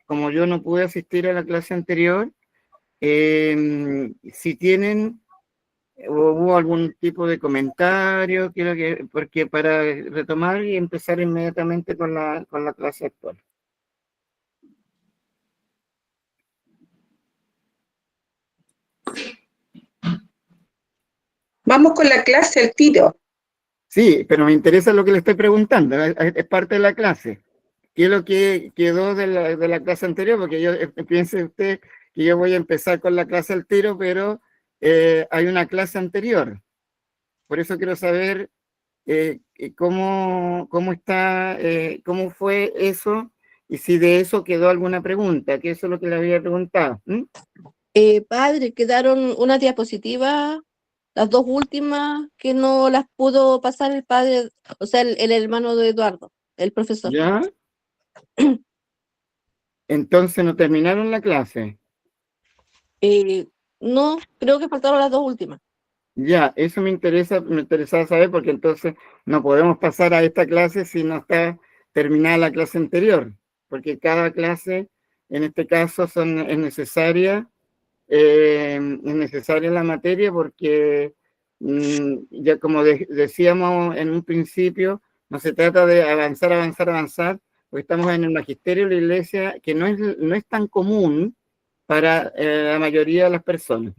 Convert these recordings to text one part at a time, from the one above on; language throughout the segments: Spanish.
como yo no pude asistir a la clase anterior, si tienen o hubo algún tipo de comentario, porque para retomar y empezar inmediatamente con la clase actual. Vamos con la clase al tiro. Sí, pero me interesa lo que le estoy preguntando, es parte de la clase. ¿Qué es lo que quedó de la clase anterior? Porque piense usted que yo voy a empezar con la clase al tiro, pero hay una clase anterior. Por eso quiero saber cómo está, cómo fue eso y si de eso quedó alguna pregunta, que eso es lo que le había preguntado. Padre, quedaron unas diapositivas, las dos últimas, que no las pudo pasar el padre, o sea, el hermano de Eduardo, el profesor. ¿Ya? Entonces no terminaron la clase. No, creo que faltaron las dos últimas. Ya, eso me interesaba saber porque entonces no podemos pasar a esta clase si no está terminada la clase anterior, porque cada clase, en este caso, es necesaria la materia porque, ya como decíamos en un principio, no se trata de avanzar, porque estamos en el magisterio de la iglesia, que no es tan común para la mayoría de las personas.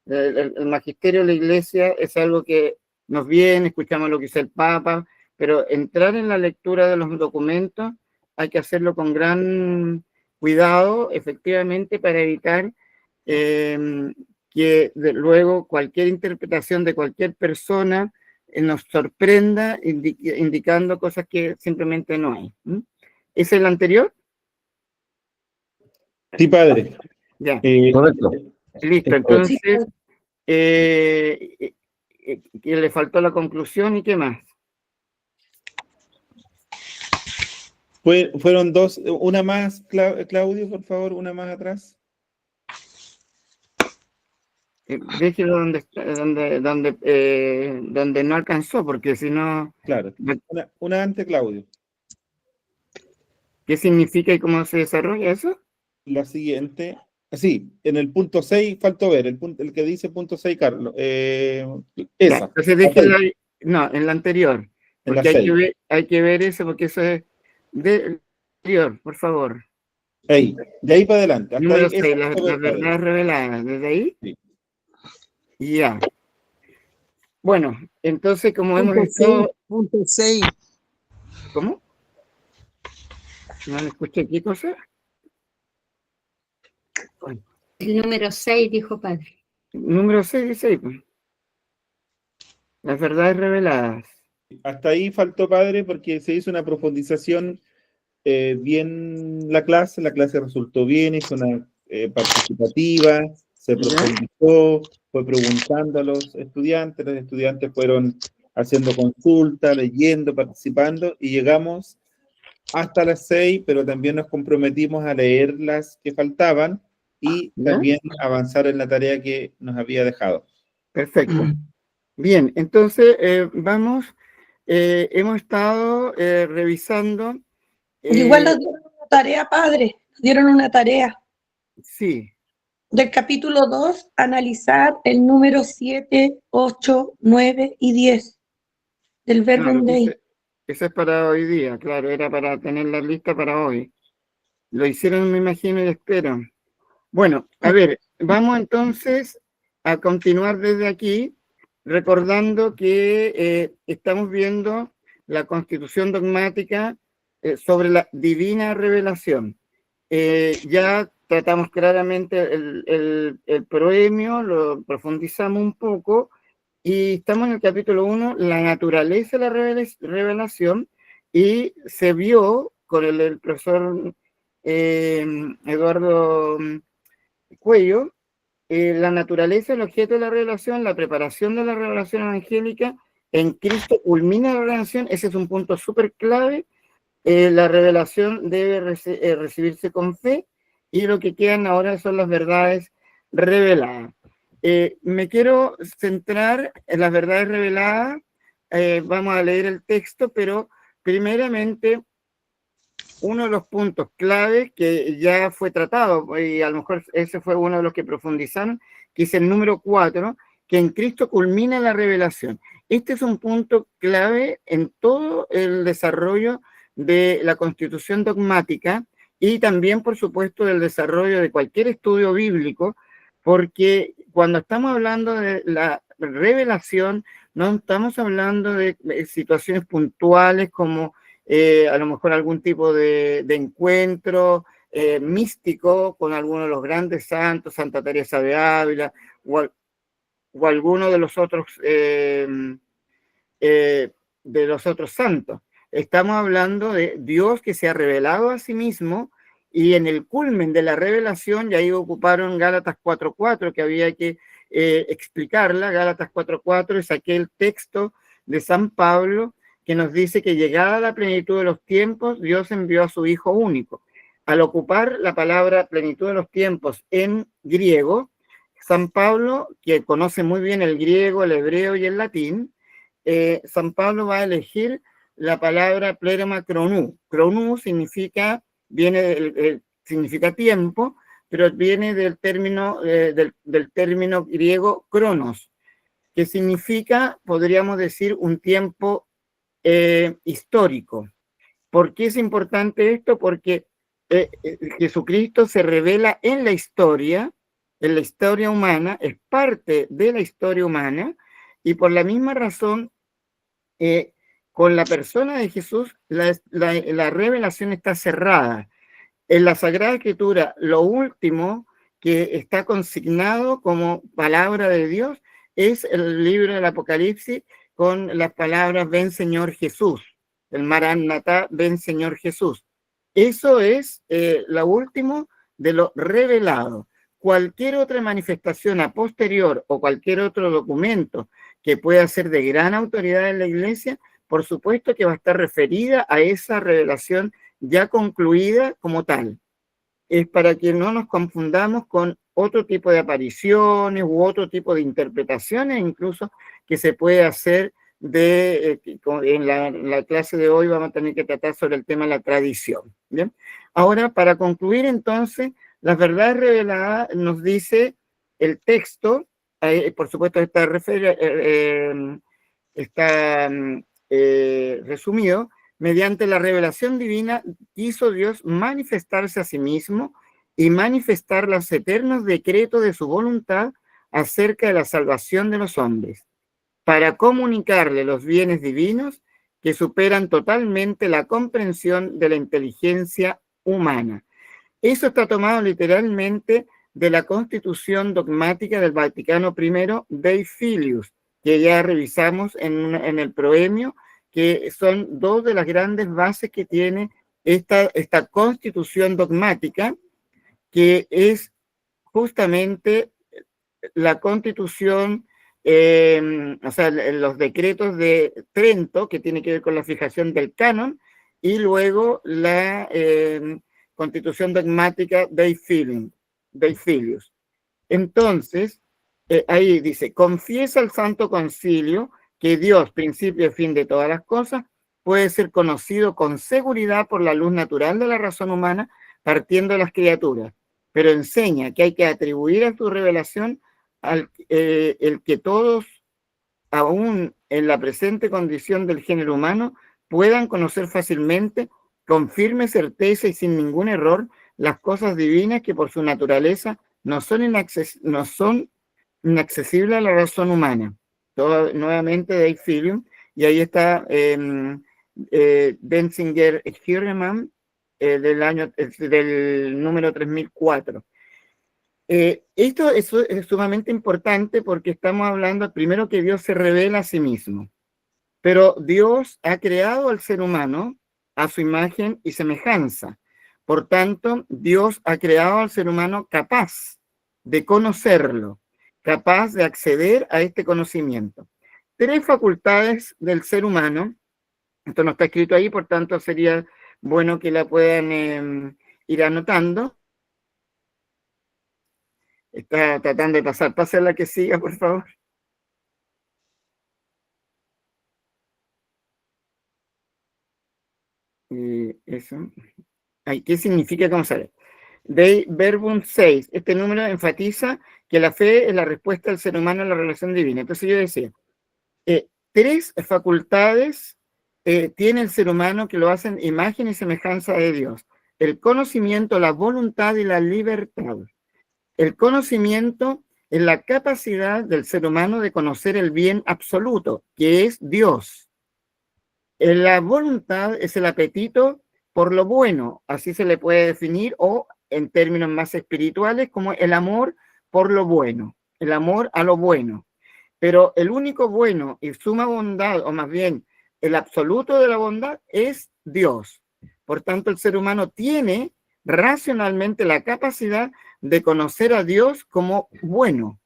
El magisterio de la iglesia es algo que nos viene, escuchamos lo que dice el Papa, pero entrar en la lectura de los documentos hay que hacerlo con gran cuidado, efectivamente, para evitar que luego cualquier interpretación de cualquier persona nos sorprenda indicando cosas que simplemente no hay. ¿Es el anterior? Sí, padre. Ya. Correcto. Listo, entonces, que le faltó la conclusión y qué más. Fueron dos, una más, Claudio, por favor, una más atrás. Déjelo donde no alcanzó, porque si no... Claro, una antes, Claudio. ¿Qué significa y cómo se desarrolla eso? La siguiente. Sí, en el punto 6 faltó ver, el que dice punto 6, Carlos. Esa. Entonces déjela ahí. No, en la anterior. Porque hay que ver eso, porque eso es del anterior, por favor. Ahí, de ahí para adelante. Hasta Número ahí, 6, las verdades reveladas. ¿Desde ahí? Sí. Ya. Bueno, entonces como hemos visto... Punto 6. ¿Cómo? ¿No le escuché qué cosa? El número 6, dijo padre. Número 6, pues. Las verdades reveladas. Hasta ahí faltó, padre, porque se hizo una profundización bien la clase resultó bien, hizo una participativa, se profundizó, fue preguntando a los estudiantes fueron haciendo consultas, leyendo, participando, y llegamos hasta las 6, pero también nos comprometimos a leer las que faltaban y también avanzar en la tarea que nos había dejado. Perfecto. Bien, entonces hemos estado revisando... Igual nos dieron una tarea, padre, nos dieron una tarea. Sí. Del capítulo 2, analizar el número 7, 8, 9 y 10 del Verbum Dei. Eso es para hoy día, claro, era para tener la lista para hoy. Lo hicieron, me imagino, y espero. Bueno, a ver, vamos entonces a continuar desde aquí, recordando que estamos viendo la Constitución dogmática sobre la divina revelación. Ya tratamos claramente el proemio, lo profundizamos un poco, y estamos en el capítulo 1, la naturaleza de la revelación, y se vio con el profesor Eduardo Cuello, la naturaleza, el objeto de la revelación, la preparación de la revelación evangélica, en Cristo culmina la revelación, ese es un punto súper clave. La revelación debe recibirse con fe, y lo que quedan ahora son las verdades reveladas. Me quiero centrar en las verdades reveladas. Vamos a leer el texto, pero primeramente uno de los puntos clave que ya fue tratado, y a lo mejor ese fue uno de los que profundizaron, que es el número 4, que en Cristo culmina la revelación. Este es un punto clave en todo el desarrollo de la constitución dogmática y también, por supuesto, del desarrollo de cualquier estudio bíblico, porque cuando estamos hablando de la revelación, no estamos hablando de situaciones puntuales como a lo mejor algún tipo de encuentro místico con alguno de los grandes santos, Santa Teresa de Ávila, o alguno de los otros santos. Estamos hablando de Dios que se ha revelado a sí mismo, y en el culmen de la revelación, y ahí ocuparon Gálatas 4:4, que había que explicarla. Gálatas 4:4 es aquel texto de San Pablo que nos dice que llegada la plenitud de los tiempos, Dios envió a su Hijo único. Al ocupar la palabra plenitud de los tiempos en griego, San Pablo, que conoce muy bien el griego, el hebreo y el latín, San Pablo va a elegir la palabra pleroma chronou. Chronou significa tiempo, pero viene del término griego cronos, que significa, podríamos decir, un tiempo histórico. ¿Por qué es importante esto? Porque Jesucristo se revela en la historia humana, es parte de la historia humana, y por la misma razón, con la persona de Jesús, la revelación está cerrada. En la Sagrada Escritura, lo último que está consignado como palabra de Dios es el libro del Apocalipsis, con las palabras ven Señor Jesús, el Maranatá, ven Señor Jesús. Eso es lo último de lo revelado. Cualquier otra manifestación a posterior o cualquier otro documento que pueda ser de gran autoridad en la Iglesia, por supuesto que va a estar referida a esa revelación ya concluida como tal. Es para que no nos confundamos con otro tipo de apariciones u otro tipo de interpretaciones, incluso que se puede hacer en la clase de hoy vamos a tener que tratar sobre el tema de la tradición. ¿Bien? Ahora, para concluir entonces, las verdades reveladas nos dice el texto, por supuesto está resumido: mediante la revelación divina quiso Dios manifestarse a sí mismo y manifestar los eternos decretos de su voluntad acerca de la salvación de los hombres, para comunicarle los bienes divinos que superan totalmente la comprensión de la inteligencia humana. Eso está tomado literalmente de la Constitución dogmática del Vaticano I, Dei Filius, que ya revisamos en el proemio, que son dos de las grandes bases que tiene esta constitución dogmática, que es justamente la constitución, o sea, los decretos de Trento, que tiene que ver con la fijación del canon, y luego la constitución dogmática Dei Filius. Entonces, ahí dice: confiesa el Santo Concilio que Dios, principio y fin de todas las cosas, puede ser conocido con seguridad por la luz natural de la razón humana, partiendo de las criaturas, pero enseña que hay que atribuir a su revelación el que todos, aún en la presente condición del género humano, puedan conocer fácilmente, con firme certeza y sin ningún error, las cosas divinas que por su naturaleza no son inaccesibles a la razón humana. Todo, nuevamente, Dei Filius, y ahí está Denzinger Hürremann, del número 3004. Esto es sumamente importante porque estamos hablando primero que Dios se revela a sí mismo, pero Dios ha creado al ser humano a su imagen y semejanza. Por tanto, Dios ha creado al ser humano capaz de conocerlo, capaz de acceder a este conocimiento. 3 facultades del ser humano, esto no está escrito ahí, por tanto sería bueno que la puedan ir anotando. Está tratando de pasar. Pase a la que siga, por favor. Y eso. ¿Qué significa? Vamos a ver. Dei Verbum 6. Este número enfatiza que la fe es la respuesta del ser humano a la relación divina. Entonces yo decía, 3 facultades tiene el ser humano que lo hacen imagen y semejanza de Dios. El conocimiento, la voluntad y la libertad. El conocimiento es la capacidad del ser humano de conocer el bien absoluto, que es Dios. La voluntad es el apetito por lo bueno, así se le puede definir, o en términos más espirituales, como el amor por lo bueno, el amor a lo bueno. Pero el único bueno y suma bondad, o más bien el absoluto de la bondad, es Dios. Por tanto, el ser humano tiene racionalmente la capacidad de conocer a Dios como bueno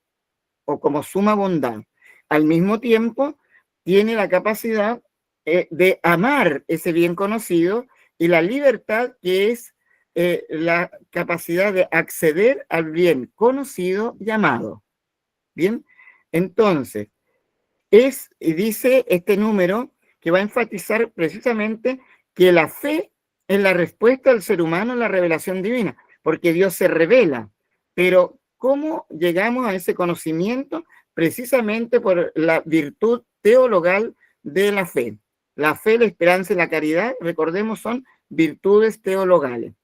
o como suma bondad. Al mismo tiempo, tiene la capacidad de amar ese bien conocido y la libertad, que es la capacidad de acceder al bien conocido y amado. Bien, entonces, y dice este número que va a enfatizar precisamente que la fe es la respuesta del ser humano a la revelación divina, porque Dios se revela, pero ¿cómo llegamos a ese conocimiento? Precisamente por la virtud teologal de la fe. La fe, la esperanza y la caridad, recordemos, son virtudes teologales.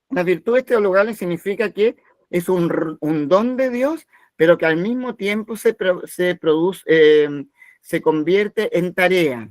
Las virtudes teologales significa que es un don de Dios, pero que al mismo tiempo se convierte en tarea.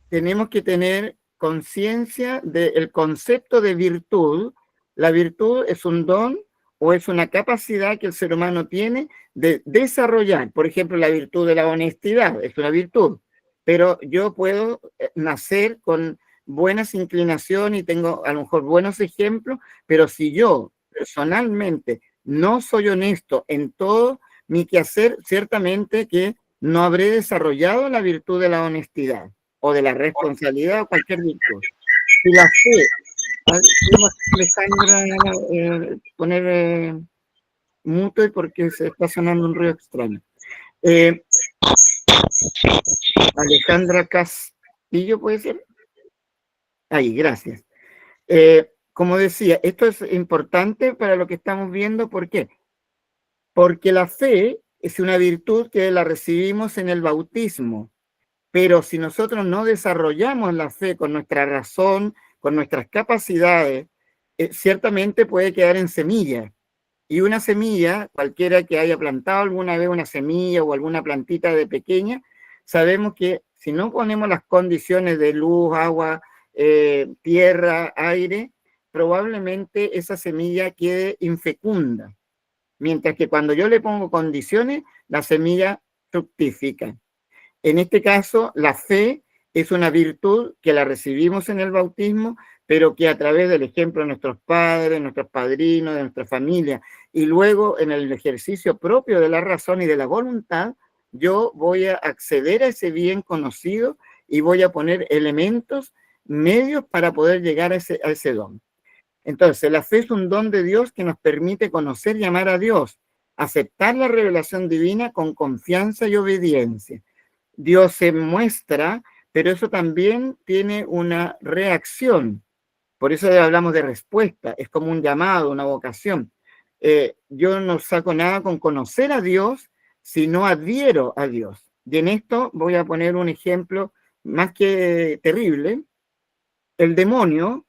Tenemos que tener conciencia del concepto de virtud. La virtud es un don o es una capacidad que el ser humano tiene de desarrollar. Por ejemplo, la virtud de la honestidad es una virtud, pero yo puedo nacer con buenas inclinaciones y tengo a lo mejor buenos ejemplos, pero si yo personalmente no soy honesto en todo mi quehacer, ciertamente que no habré desarrollado la virtud de la honestidad o de la responsabilidad o cualquier virtud. Si la fe, Alejandra, poner mute porque se está sonando un ruido extraño. Alejandra Castillo, ¿puede ser? Ahí, gracias. Como decía, esto es importante para lo que estamos viendo. ¿Por qué? Porque la fe es una virtud que la recibimos en el bautismo, pero si nosotros no desarrollamos la fe con nuestra razón, con nuestras capacidades, ciertamente puede quedar en semilla. Y una semilla, cualquiera que haya plantado alguna vez una semilla o alguna plantita de pequeña, sabemos que si no ponemos las condiciones de luz, agua, tierra, aire, probablemente esa semilla quede infecunda. Mientras que cuando yo le pongo condiciones, la semilla fructifica. En este caso, la fe es una virtud que la recibimos en el bautismo, pero que a través del ejemplo de nuestros padres, nuestros padrinos, de nuestra familia, y luego en el ejercicio propio de la razón y de la voluntad, yo voy a acceder a ese bien conocido y voy a poner elementos, medios para poder llegar a ese don. Entonces, la fe es un don de Dios que nos permite conocer y amar a Dios, aceptar la revelación divina con confianza y obediencia. Dios se muestra, pero eso también tiene una reacción. Por eso hablamos de respuesta, es como un llamado, una vocación. Yo no saco nada con conocer a Dios si no adhiero a Dios. Y en esto voy a poner un ejemplo más que terrible. El demonio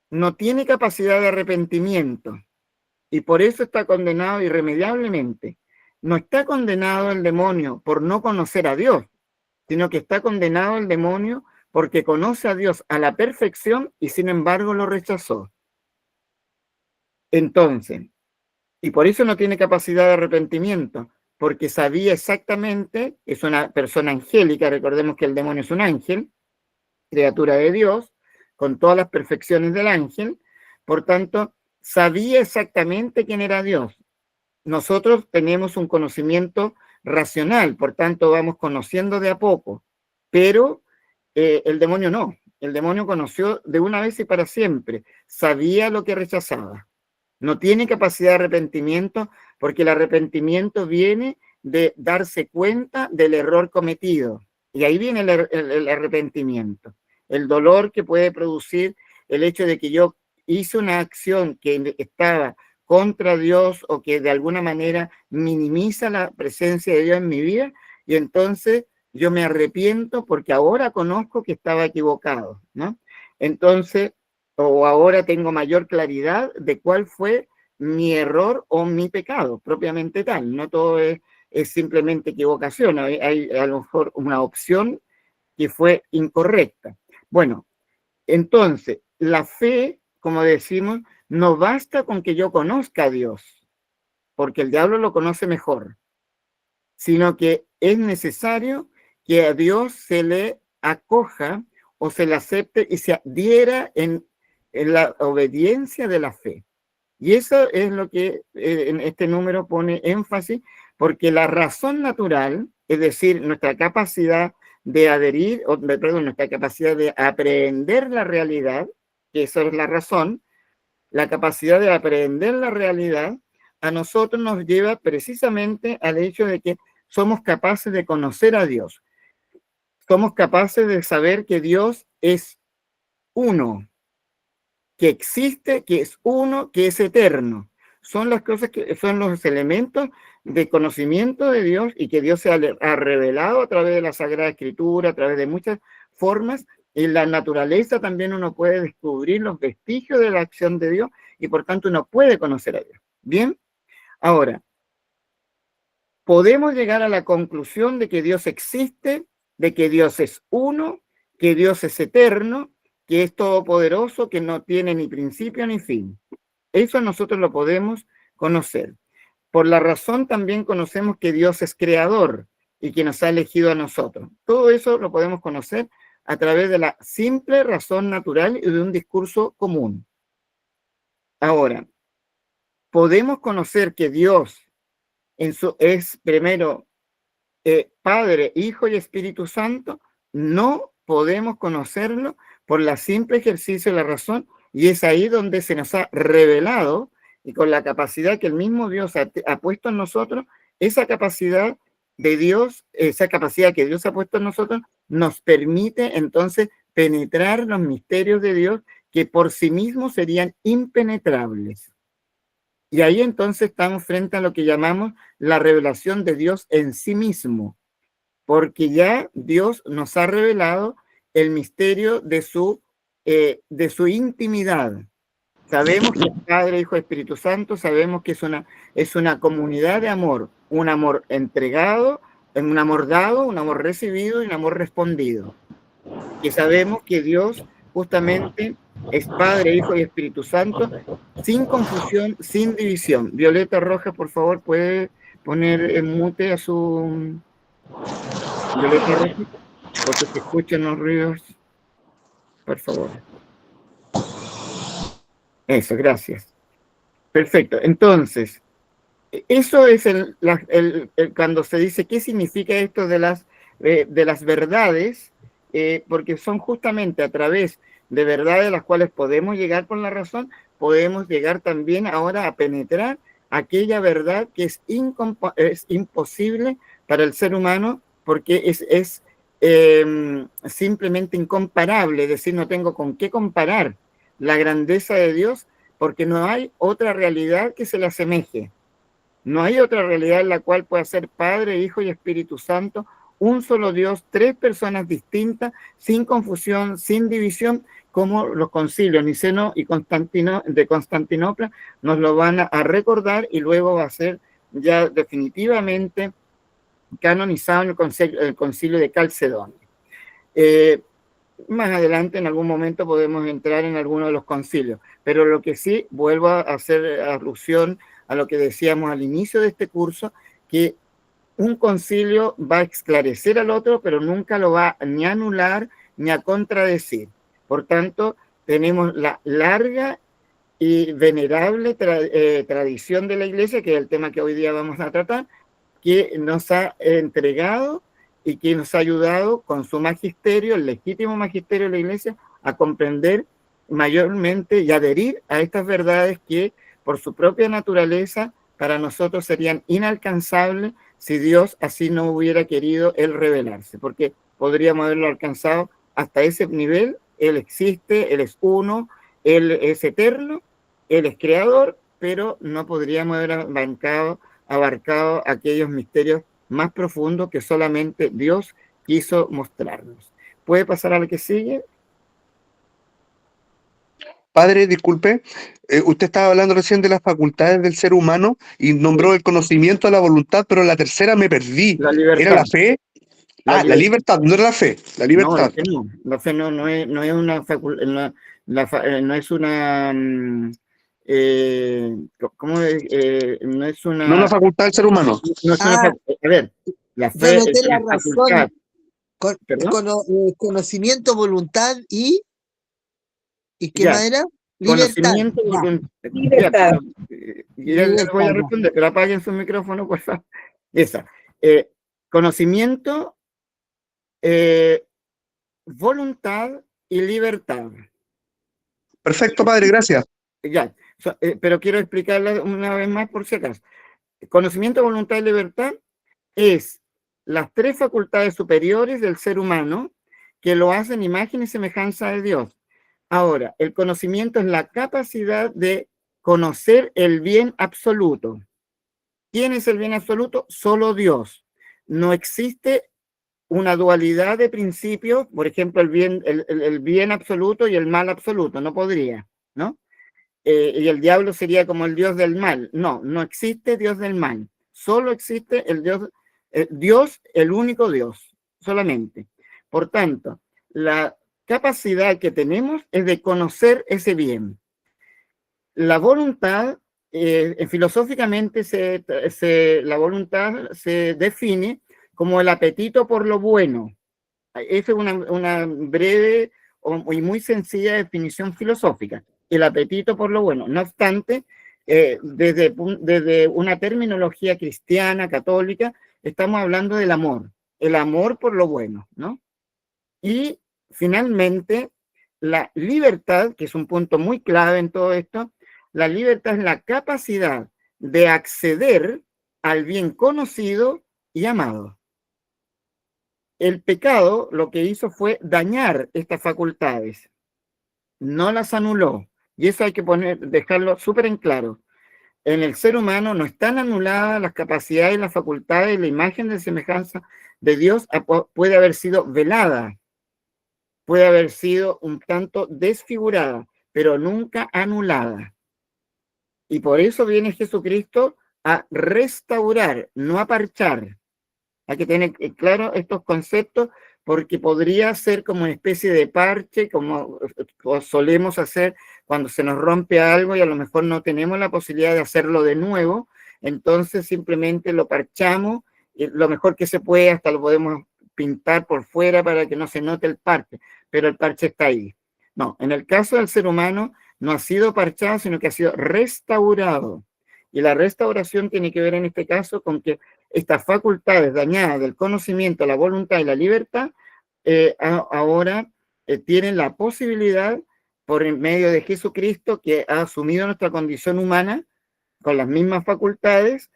no tiene capacidad de arrepentimiento y por eso está condenado irremediablemente. No está condenado el demonio por no conocer a Dios, sino que está condenado el demonio porque conoce a Dios a la perfección y sin embargo lo rechazó. Entonces, y por eso no tiene capacidad de arrepentimiento, porque sabía exactamente, es una persona angélica, recordemos que el demonio es un ángel, criatura de Dios, con todas las perfecciones del ángel, por tanto, sabía exactamente quién era Dios. Nosotros tenemos un conocimiento racional, por tanto vamos conociendo de a poco, pero el demonio no. El demonio conoció de una vez y para siempre, sabía lo que rechazaba. No tiene capacidad de arrepentimiento porque el arrepentimiento viene de darse cuenta del error cometido. Y ahí viene el arrepentimiento, el dolor que puede producir el hecho de que yo hice una acción que estaba contra Dios o que de alguna manera minimiza la presencia de Dios en mi vida, y entonces yo me arrepiento porque ahora conozco que estaba equivocado, ¿no? Entonces, o ahora tengo mayor claridad de cuál fue mi error o mi pecado, propiamente tal. No todo es simplemente equivocación, hay a lo mejor una opción que fue incorrecta. Bueno, entonces, la fe, como decimos, no basta con que yo conozca a Dios, porque el diablo lo conoce mejor, sino que es necesario que a Dios se le acoja o se le acepte y se adhiera en la obediencia de la fe. Y eso es lo que en este número pone énfasis, porque la razón natural, es decir, nuestra capacidad de adherir, perdón, nuestra capacidad de aprehender la realidad, que eso es la razón, la capacidad de aprehender la realidad, a nosotros nos lleva precisamente al hecho de que somos capaces de conocer a Dios. Somos capaces de saber que Dios es uno, que existe, que es uno, que es eterno. Son las cosas que son los elementos de conocimiento de Dios y que Dios se ha revelado a través de la Sagrada Escritura, a través de muchas formas. En la naturaleza también uno puede descubrir los vestigios de la acción de Dios y por tanto uno puede conocer a Dios. Bien, ahora, podemos llegar a la conclusión de que Dios existe, de que Dios es uno, que Dios es eterno, que es todopoderoso, que no tiene ni principio ni fin. Eso nosotros lo podemos conocer. Por la razón también conocemos que Dios es creador y que nos ha elegido a nosotros. Todo eso lo podemos conocer a través de la simple razón natural y de un discurso común. Ahora, podemos conocer que Dios es primero Padre, Hijo y Espíritu Santo. No podemos conocerlo por la simple ejercicio de la razón, y es ahí donde se nos ha revelado, y con la capacidad que el mismo Dios ha puesto en nosotros, esa capacidad de Dios, esa capacidad que Dios ha puesto en nosotros, nos permite entonces penetrar los misterios de Dios que por sí mismos serían impenetrables. Y ahí entonces estamos frente a lo que llamamos la revelación de Dios en sí mismo, porque ya Dios nos ha revelado el misterio de su intimidad. Sabemos que es Padre, Hijo, Espíritu Santo, sabemos que es una comunidad de amor, un amor entregado, un amor dado, un amor recibido y un amor respondido. Y sabemos que Dios justamente es Padre, Hijo y Espíritu Santo, sin confusión, sin división. Violeta Rojas, por favor, puede poner en mute a su... Violeta Rojas, porque se escuchan los ruidos. Por favor. Eso, gracias. Perfecto. Entonces, eso es cuando se dice qué significa esto de las verdades, porque son justamente a través de verdades a las cuales podemos llegar con la razón, podemos llegar también ahora a penetrar aquella verdad que es imposible para el ser humano, porque es simplemente incomparable, es decir, no tengo con qué comparar la grandeza de Dios, porque no hay otra realidad que se le asemeje. No hay otra realidad en la cual pueda ser Padre, Hijo y Espíritu Santo, un solo Dios, tres personas distintas, sin confusión, sin división, como los concilios Niceno y de Constantinopla nos lo van a recordar, y luego va a ser ya definitivamente canonizado en el concilio de Calcedonia. Más adelante, en algún momento, podemos entrar en alguno de los concilios, pero lo que sí, vuelvo a hacer alusión a lo que decíamos al inicio de este curso, que un concilio va a esclarecer al otro, pero nunca lo va ni a anular ni a contradecir. Por tanto, tenemos la larga y venerable tradición de la Iglesia, que es el tema que hoy día vamos a tratar, que nos ha entregado y que nos ha ayudado con su magisterio, el legítimo magisterio de la Iglesia, a comprender mayormente y adherir a estas verdades que por su propia naturaleza para nosotros serían inalcanzables si Dios así no hubiera querido Él revelarse, porque podríamos haberlo alcanzado hasta ese nivel. Él existe, Él es uno, Él es eterno, Él es creador, pero no podríamos haber abarcado aquellos misterios más profundos que solamente Dios quiso mostrarnos. ¿Puede pasar a lo que sigue? Padre, disculpe, usted estaba hablando recién de las facultades del ser humano y nombró Sí. el conocimiento de la voluntad, pero la tercera me perdí. La ¿Era la libertad. fe? La La libertad, no era la fe, la No, la libertad. fe no. La fe no es una facultad, no es una, ¿cómo no es No una una, facultad del ser humano. no es una Ah, a ver, la yo fe noté es la una facultad, razón. ¿perdón? Conocimiento, voluntad ¿y qué más Ya, era? Libertad. conocimiento, Ya, ya, Libertad. ya le voy a libertad. responder, pero apaguen su micrófono, por favor. Esa. Conocimiento, voluntad y libertad. Perfecto, padre, gracias. Ya, pero quiero explicarla una vez más por si acaso. Conocimiento, voluntad y libertad es las tres facultades superiores del ser humano que lo hacen imagen y semejanza de Dios. Ahora, el conocimiento es la capacidad de conocer el bien absoluto. ¿Quién es el bien absoluto? Solo Dios. No existe una dualidad de principios, por ejemplo, el bien absoluto y el mal absoluto. No podría, ¿no? Y el diablo sería como el dios del mal. No, no existe Dios del mal. Solo existe el Dios, el único Dios, solamente. Por tanto, la capacidad que tenemos es de conocer ese bien. La voluntad, filosóficamente, la voluntad se define como el apetito por lo bueno. Esa es una breve y muy sencilla definición filosófica, el apetito por lo bueno. No obstante, desde una terminología cristiana, católica, estamos hablando del amor, el amor por lo bueno, ¿no? Y finalmente, la libertad, que es un punto muy clave en todo esto, la libertad es la capacidad de acceder al bien conocido y amado. El pecado lo que hizo fue dañar estas facultades, no las anuló. Y eso hay que dejarlo súper en claro. En el ser humano no están anuladas las capacidades, las facultades, la imagen de semejanza de Dios puede haber sido velada, puede haber sido un tanto desfigurada, pero nunca anulada. Y por eso viene Jesucristo a restaurar, no a parchar. Hay que tener claro estos conceptos porque podría ser como una especie de parche, como solemos hacer cuando se nos rompe algo y a lo mejor no tenemos la posibilidad de hacerlo de nuevo, entonces simplemente lo parchamos y lo mejor que se puede, hasta lo podemos pintar por fuera para que no se note el parche, pero el parche está ahí. No, en el caso del ser humano no ha sido parchado, sino que ha sido restaurado. Y la restauración tiene que ver en este caso con que estas facultades dañadas del conocimiento, la voluntad y la libertad, ahora tienen la posibilidad, por medio de Jesucristo, que ha asumido nuestra condición humana con las mismas facultades,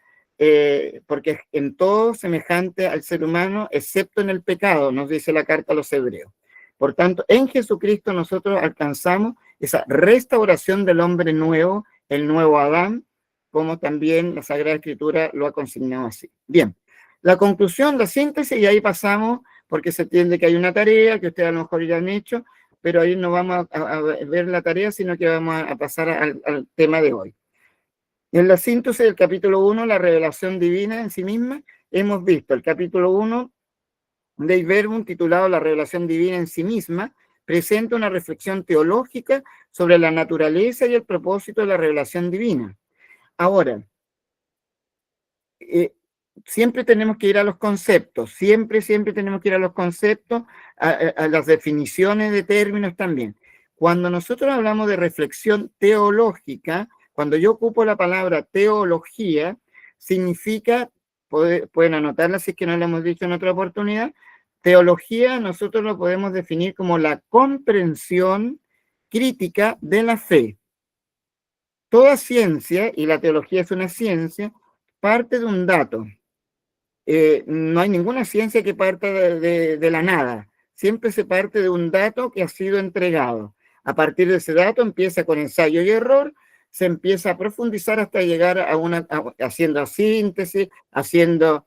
porque es en todo semejante al ser humano, excepto en el pecado, nos dice la carta a los hebreos. Por tanto, en Jesucristo nosotros alcanzamos esa restauración del hombre nuevo, el nuevo Adán, como también la Sagrada Escritura lo ha consignado así. Bien, la conclusión, la síntesis, y ahí pasamos, porque se entiende que hay una tarea que ustedes a lo mejor ya han hecho, pero ahí no vamos a ver la tarea, sino que vamos a pasar al tema de hoy. En la síntesis del capítulo 1, la revelación divina en sí misma, hemos visto el capítulo 1 Dei Verbum, titulado La revelación divina en sí misma, presenta una reflexión teológica sobre la naturaleza y el propósito de la revelación divina. Ahora, siempre tenemos que ir a los conceptos, siempre tenemos que ir a los conceptos, a las definiciones de términos también. Cuando nosotros hablamos de reflexión teológica, cuando yo ocupo la palabra teología, significa, pueden anotarla si es que no la hemos dicho en otra oportunidad, teología nosotros lo podemos definir como la comprensión crítica de la fe. Toda ciencia, y la teología es una ciencia, parte de un dato. No hay ninguna ciencia que parta de la nada. Siempre se parte de un dato que ha sido entregado. A partir de ese dato empieza con ensayo y error, se empieza a profundizar hasta llegar haciendo síntesis, haciendo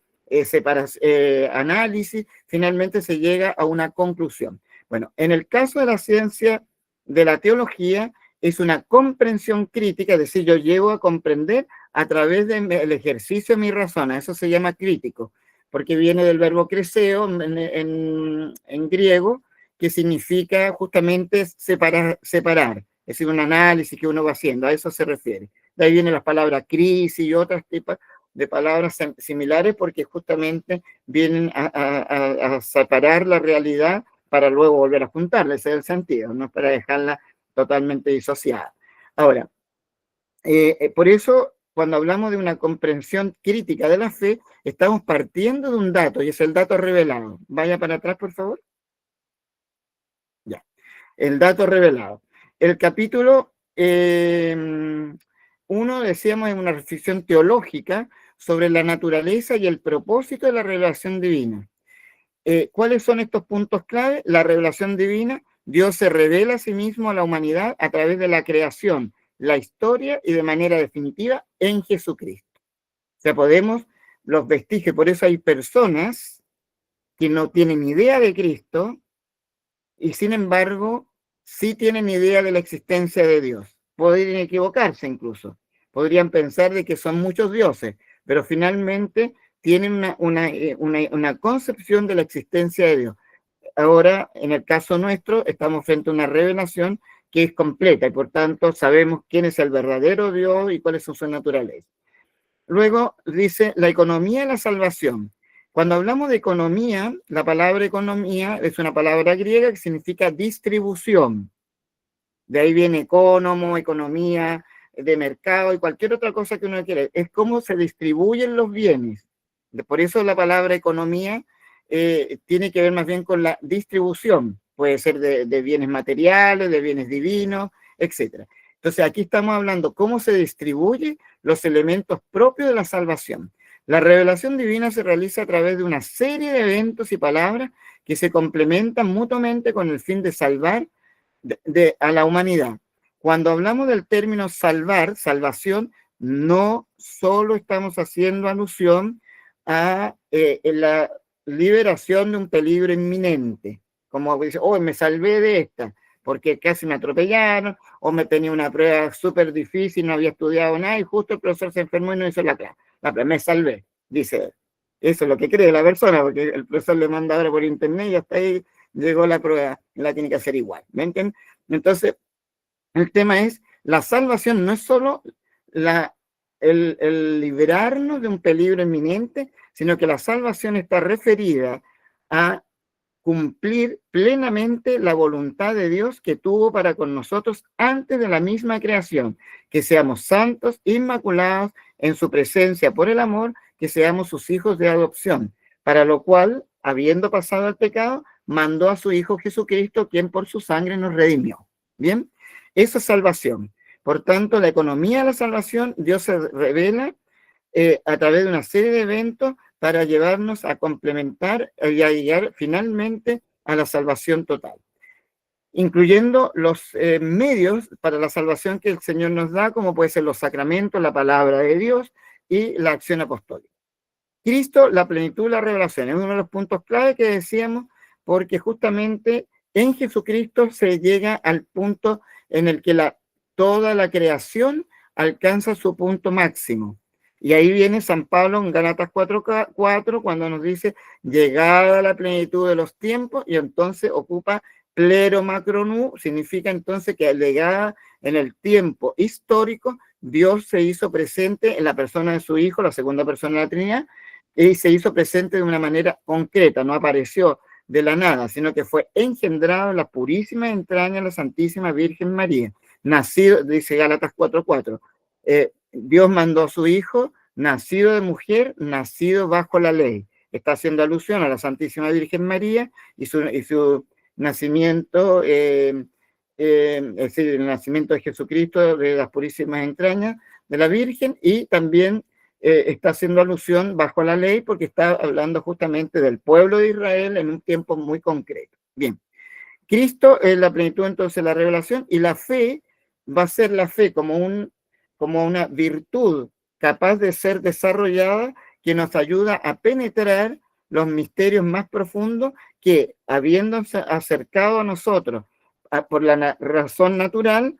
análisis, finalmente se llega a una conclusión. Bueno, en el caso de la ciencia de la teología, es una comprensión crítica, es decir, yo llego a comprender a través del ejercicio de mi razón, eso se llama crítico, porque viene del verbo creseo en griego, que significa justamente separar, es decir, un análisis que uno va haciendo, a eso se refiere. De ahí vienen las palabras crisis y otras tipos de palabras similares, porque justamente vienen a separar la realidad para luego volver a juntarla, ese es el sentido, no para dejarla totalmente disociada. Ahora, por eso, cuando hablamos de una comprensión crítica de la fe, estamos partiendo de un dato, y es el dato revelado. Vaya para atrás, por favor. Ya, el dato revelado. El capítulo 1, decíamos, es una reflexión teológica sobre la naturaleza y el propósito de la revelación divina. ¿Cuáles son estos puntos clave? La revelación divina, Dios se revela a sí mismo a la humanidad a través de la creación, la historia y de manera definitiva en Jesucristo. O sea, los vestigios, por eso hay personas que no tienen idea de Cristo y sin embargo sí tienen idea de la existencia de Dios. Podrían equivocarse incluso, podrían pensar de que son muchos dioses, pero finalmente tienen una concepción de la existencia de Dios. Ahora, en el caso nuestro, estamos frente a una revelación que es completa y por tanto sabemos quién es el verdadero Dios y cuáles son sus naturalezas. Luego dice la economía de la salvación. Cuando hablamos de economía, la palabra economía es una palabra griega que significa distribución. De ahí viene economo, economía de mercado y cualquier otra cosa que uno quiera. Es cómo se distribuyen los bienes. Por eso la palabra economía tiene que ver más bien con la distribución. Puede ser de bienes materiales, de bienes divinos, etc. Entonces aquí estamos hablando cómo se distribuyen los elementos propios de la salvación. La revelación divina se realiza a través de una serie de eventos y palabras que se complementan mutuamente con el fin de salvar a la humanidad. Cuando hablamos del término salvar, salvación, no solo estamos haciendo alusión a la liberación de un peligro inminente, como dice, oh, me salvé de esta, porque casi me atropellaron, o me tenía una prueba súper difícil, no había estudiado nada, y justo el profesor se enfermó y no hizo la clase. Me salvé, dice él. Eso es lo que cree la persona, porque el profesor le manda ahora por internet y hasta ahí llegó la prueba, la tiene que hacer igual. ¿Me entienden? Entonces, el tema es, la salvación no es solo el liberarnos de un peligro inminente, sino que la salvación está referida a cumplir plenamente la voluntad de Dios que tuvo para con nosotros antes de la misma creación, que seamos santos, inmaculados en su presencia por el amor, que seamos sus hijos de adopción, para lo cual, habiendo pasado el pecado, mandó a su Hijo Jesucristo, quien por su sangre nos redimió. ¿Bien? Esa es salvación. Por tanto, la economía de la salvación, Dios se revela a través de una serie de eventos para llevarnos a complementar y a llegar finalmente a la salvación total, incluyendo los medios para la salvación que el Señor nos da, como puede ser los sacramentos, la palabra de Dios y la acción apostólica. Cristo, la plenitud de la revelación, es uno de los puntos clave que decíamos, porque justamente en Jesucristo se llega al punto en el que toda la creación alcanza su punto máximo. Y ahí viene San Pablo en Gálatas 4:4 cuando nos dice, llegada a la plenitud de los tiempos, y entonces ocupa plero macronú, significa entonces que llegada en el tiempo histórico, Dios se hizo presente en la persona de su Hijo, la segunda persona de la Trinidad, y se hizo presente de una manera concreta, no apareció de la nada, sino que fue engendrado en las purísimas entrañas de la Santísima Virgen María, nacido, dice Gálatas 4:4, Dios mandó a su Hijo, nacido de mujer, nacido bajo la ley. Está haciendo alusión a la Santísima Virgen María y su nacimiento, es decir, el nacimiento de Jesucristo de las purísimas entrañas de la Virgen, y también está haciendo alusión bajo la ley porque está hablando justamente del pueblo de Israel en un tiempo muy concreto. Bien, Cristo es la plenitud entonces de la revelación, y la fe va a ser la fe como una virtud capaz de ser desarrollada que nos ayuda a penetrar los misterios más profundos que, habiéndose acercado a nosotros por la razón natural,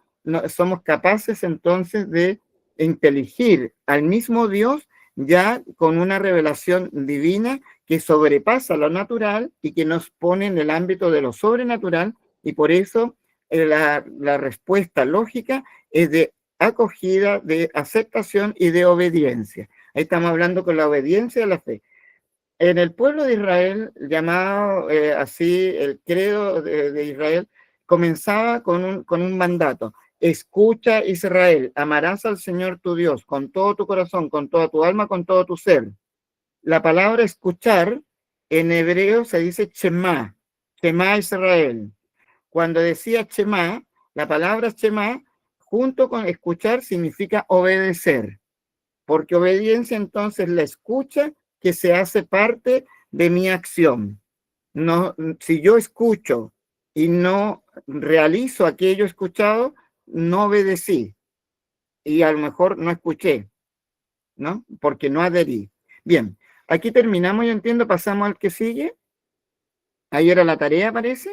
somos capaces entonces de inteligir al mismo Dios ya con una revelación divina que sobrepasa lo natural y que nos pone en el ámbito de lo sobrenatural, y por eso la respuesta lógica es de acogida, de aceptación y de obediencia. Ahí estamos hablando con la obediencia de la fe. En el pueblo de Israel, llamado así el credo de Israel, comenzaba con un mandato: escucha, Israel, amarás al Señor tu Dios con todo tu corazón, con toda tu alma, con todo tu ser. La palabra escuchar en hebreo se dice Shema, Shema Israel. Cuando decía Shema, la palabra Shema junto con escuchar significa obedecer, porque obediencia entonces la escucha que se hace parte de mi acción. No, si yo escucho y no realizo aquello escuchado, no obedecí y a lo mejor no escuché, ¿no? Porque no adherí. Bien, aquí terminamos, yo entiendo, pasamos al que sigue. Ahí era la tarea, parece.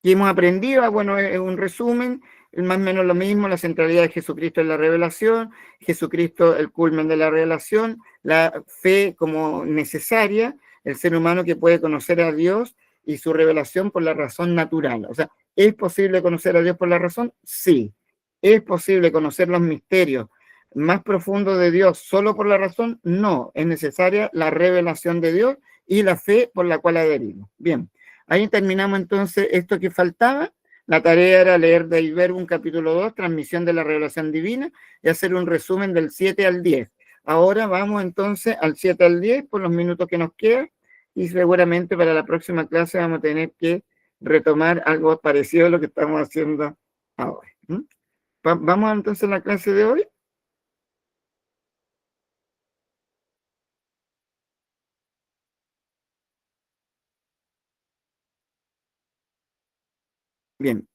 Y hemos aprendido, bueno, es un resumen, más o menos lo mismo: la centralidad de Jesucristo en la revelación, Jesucristo el culmen de la revelación, la fe como necesaria, el ser humano que puede conocer a Dios y su revelación por la razón natural. O sea, ¿es posible conocer a Dios por la razón? Sí. ¿Es posible conocer los misterios más profundos de Dios solo por la razón? No. Es necesaria la revelación de Dios y la fe por la cual adherimos. Bien. Ahí terminamos entonces esto que faltaba. La tarea era leer Dei Verbum capítulo 2, transmisión de la revelación divina, y hacer un resumen del 7 al 10. Ahora vamos entonces al 7 al 10 por los minutos que nos quedan, y seguramente para la próxima clase vamos a tener que retomar algo parecido a lo que estamos haciendo ahora. Vamos entonces a la clase de hoy. Bien.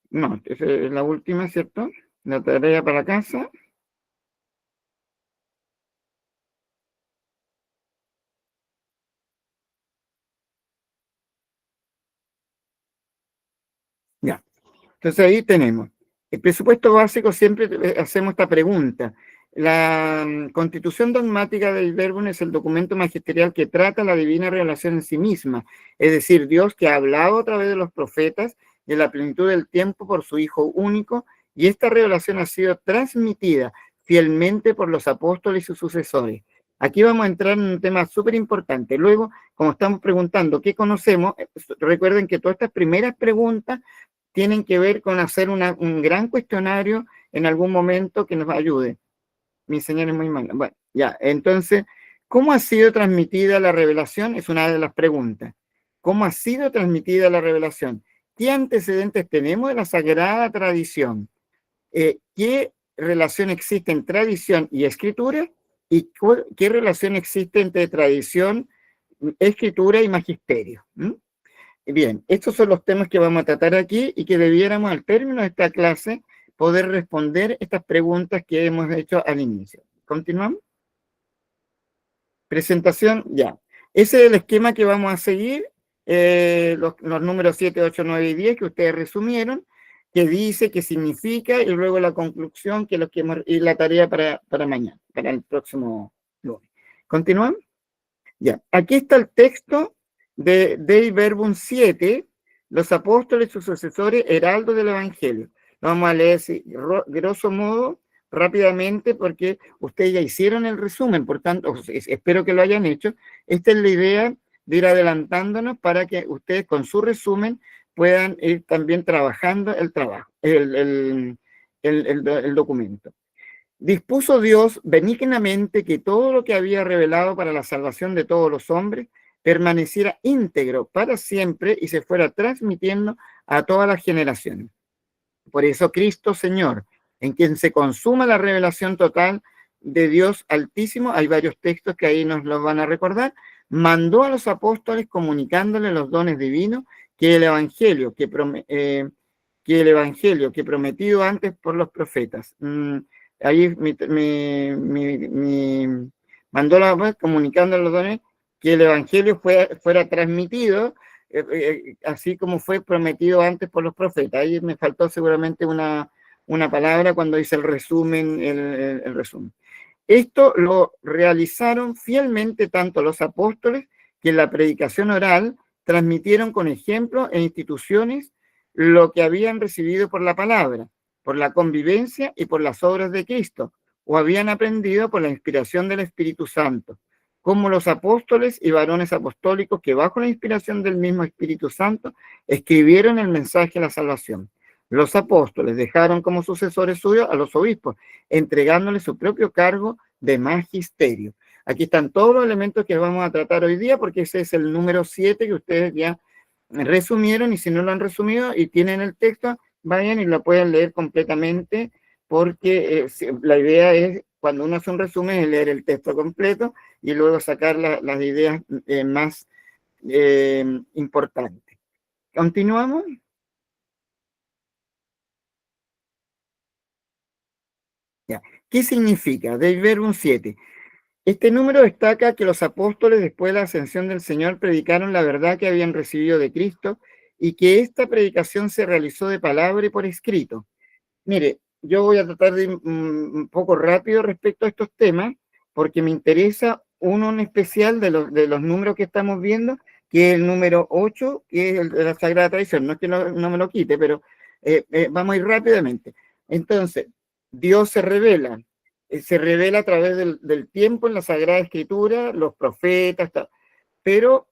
No, esa es la última, ¿cierto? La tarea para casa. Ya. Entonces ahí tenemos. El presupuesto básico, siempre hacemos esta pregunta. La Constitución dogmática del Verbum es el documento magisterial que trata la divina revelación en sí misma, es decir, Dios que ha hablado a través de los profetas de la plenitud del tiempo por su Hijo único, y esta revelación ha sido transmitida fielmente por los apóstoles y sus sucesores. Aquí vamos a entrar en un tema súper importante. Luego, como estamos preguntando qué conocemos, recuerden que todas estas primeras preguntas tienen que ver con hacer un gran cuestionario en algún momento que nos ayude. Mi señal es muy mala. Bueno, ya, entonces, ¿cómo ha sido transmitida la revelación? Es una de las preguntas. ¿Cómo ha sido transmitida la revelación? ¿Qué antecedentes tenemos de la sagrada tradición? ¿Qué relación existe entre tradición y escritura? ¿Y qué relación existe entre tradición, escritura y magisterio? Bien, estos son los temas que vamos a tratar aquí y que debiéramos al término de esta clase poder responder estas preguntas que hemos hecho al inicio. ¿Continuamos? Presentación, ya. Ese es el esquema que vamos a seguir, los números 7, 8, 9 y 10 que ustedes resumieron, que dice, qué significa, y luego la conclusión, que y la tarea para mañana, para el próximo lunes. ¿Continuamos? Ya, aquí está el texto de Dei Verbum 7, los apóstoles y sus sucesores, heraldos del Evangelio. Lo vamos a leer así, grosso modo, rápidamente, porque ustedes ya hicieron el resumen, por tanto, espero que lo hayan hecho. Esta es la idea de ir adelantándonos para que ustedes con su resumen puedan ir también trabajando el documento. Dispuso Dios benignamente que todo lo que había revelado para la salvación de todos los hombres permaneciera íntegro para siempre y se fuera transmitiendo a todas las generaciones. Por eso Cristo Señor, en quien se consuma la revelación total, de Dios Altísimo, hay varios textos que ahí nos los van a recordar, mandó a los apóstoles comunicándoles los dones divinos que el Evangelio, que el Evangelio que prometido antes por los profetas. Ahí mandó comunicando los dones que el Evangelio fuera transmitido así como fue prometido antes por los profetas. Ahí me faltó seguramente una palabra cuando dice el resumen, el resumen. Esto lo realizaron fielmente tanto los apóstoles que en la predicación oral transmitieron con ejemplos e instituciones lo que habían recibido por la palabra, por la convivencia y por las obras de Cristo, o habían aprendido por la inspiración del Espíritu Santo, como los apóstoles y varones apostólicos que bajo la inspiración del mismo Espíritu Santo escribieron el mensaje de la salvación. Los apóstoles dejaron como sucesores suyos a los obispos, entregándoles su propio cargo de magisterio. Aquí están todos los elementos que vamos a tratar hoy día, porque ese es el número 7 que ustedes ya resumieron, y si no lo han resumido y tienen el texto, vayan y lo pueden leer completamente, porque la idea es, cuando uno hace un resumen, es leer el texto completo y luego sacar las ideas más importantes. ¿Continuamos? Ya. ¿Qué significa? Del Verbum 7. Este número destaca que los apóstoles, después de la ascensión del Señor, predicaron la verdad que habían recibido de Cristo y que esta predicación se realizó de palabra y por escrito. Mire, yo voy a tratar de ir un poco rápido respecto a estos temas, porque me interesa uno en especial de los números que estamos viendo, que es el número 8, que es el de la Sagrada Tradición. No es que no me lo quite, pero vamos a ir rápidamente. Entonces, Dios se revela a través del tiempo en la Sagrada Escritura, los profetas, pero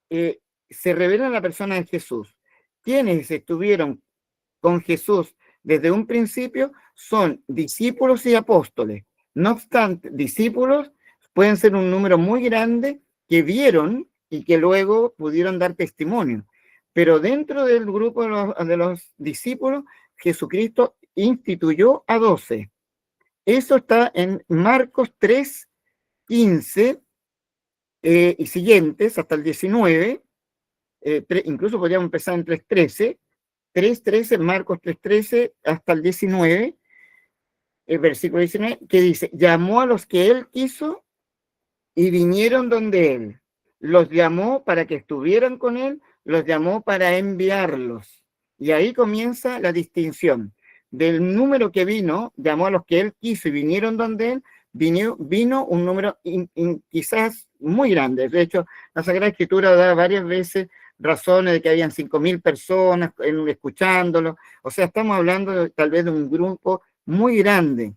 se revela en la persona de Jesús. Quienes estuvieron con Jesús desde un principio son discípulos y apóstoles. No obstante, discípulos pueden ser un número muy grande que vieron y que luego pudieron dar testimonio. Pero dentro del grupo de los discípulos, Jesucristo instituyó a 12. Eso está en Marcos 3, 15 y siguientes, hasta el 19. Incluso podríamos empezar en 3:13. 3:13, Marcos 3:13 hasta el 19, el versículo 19, que dice, llamó a los que él quiso y vinieron donde él. Los llamó para que estuvieran con él, los llamó para enviarlos. Y ahí comienza la distinción. Del número que vino, llamó a los que él quiso y vinieron donde él, vino un número quizás muy grande. De hecho, la Sagrada Escritura da varias veces razones de que habían 5.000 personas escuchándolo. O sea, estamos hablando tal vez de un grupo muy grande.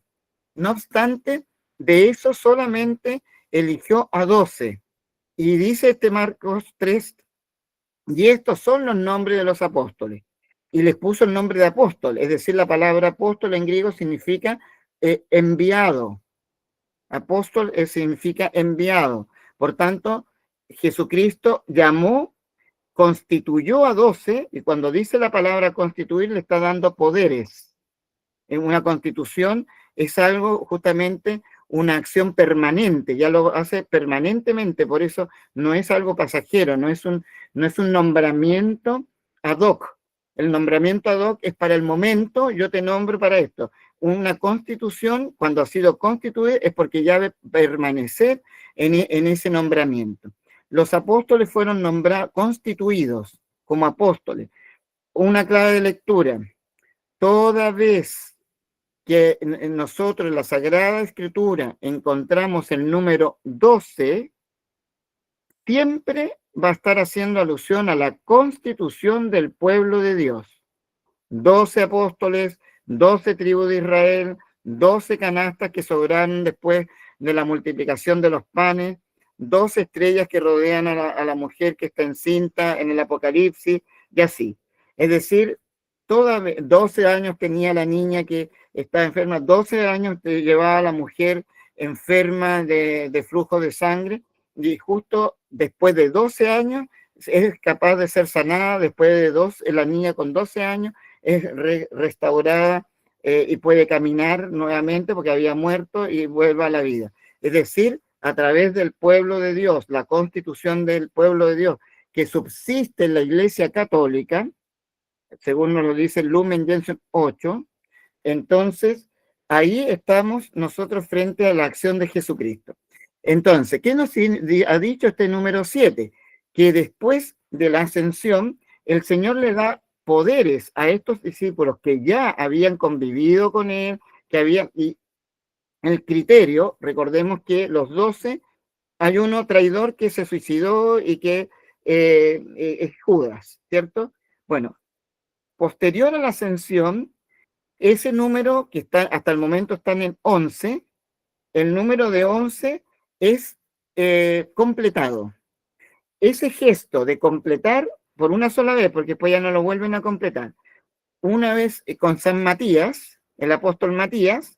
No obstante, de eso solamente eligió a 12. Y dice Marcos 3, y estos son los nombres de los apóstoles. Y les puso el nombre de apóstol, es decir, la palabra apóstol en griego significa enviado. Apóstol significa enviado. Por tanto, Jesucristo constituyó a 12, y cuando dice la palabra constituir, le está dando poderes. En una constitución es algo, justamente, una acción permanente, ya lo hace permanentemente, por eso no es algo pasajero, no es un nombramiento ad hoc. El nombramiento ad hoc es para el momento, yo te nombro para esto. Una constitución, cuando ha sido constituida, es porque ya debe permanecer en ese nombramiento. Los apóstoles fueron constituidos como apóstoles. Una clave de lectura. Toda vez que nosotros en la Sagrada Escritura encontramos el número 12, siempre va a estar haciendo alusión a la constitución del pueblo de Dios. 12 apóstoles, 12 tribus de Israel, 12 canastas que sobraron después de la multiplicación de los panes, 12 estrellas que rodean a la mujer que está encinta en el Apocalipsis, y así. Es decir, 12 años tenía la niña que estaba enferma, 12 años llevaba a la mujer enferma de flujo de sangre, y justo después de 12 años es capaz de ser sanada. Después de la niña con 12 años es restaurada y puede caminar nuevamente porque había muerto y vuelve a la vida. Es decir, a través del pueblo de Dios, la constitución del pueblo de Dios, que subsiste en la Iglesia Católica, según nos lo dice Lumen Gentium 8, entonces ahí estamos nosotros frente a la acción de Jesucristo. Entonces, ¿qué nos ha dicho este número 7? Que después de la ascensión, el Señor le da poderes a estos discípulos que ya habían convivido con él, que habían, y el criterio, recordemos que los 12, hay uno traidor que se suicidó y que es Judas, ¿cierto? Bueno, posterior a la ascensión, ese número que está hasta el momento están en 11, el número de 11 es completado. Ese gesto de completar por una sola vez, porque después ya no lo vuelven a completar, una vez con San Matías, el apóstol Matías,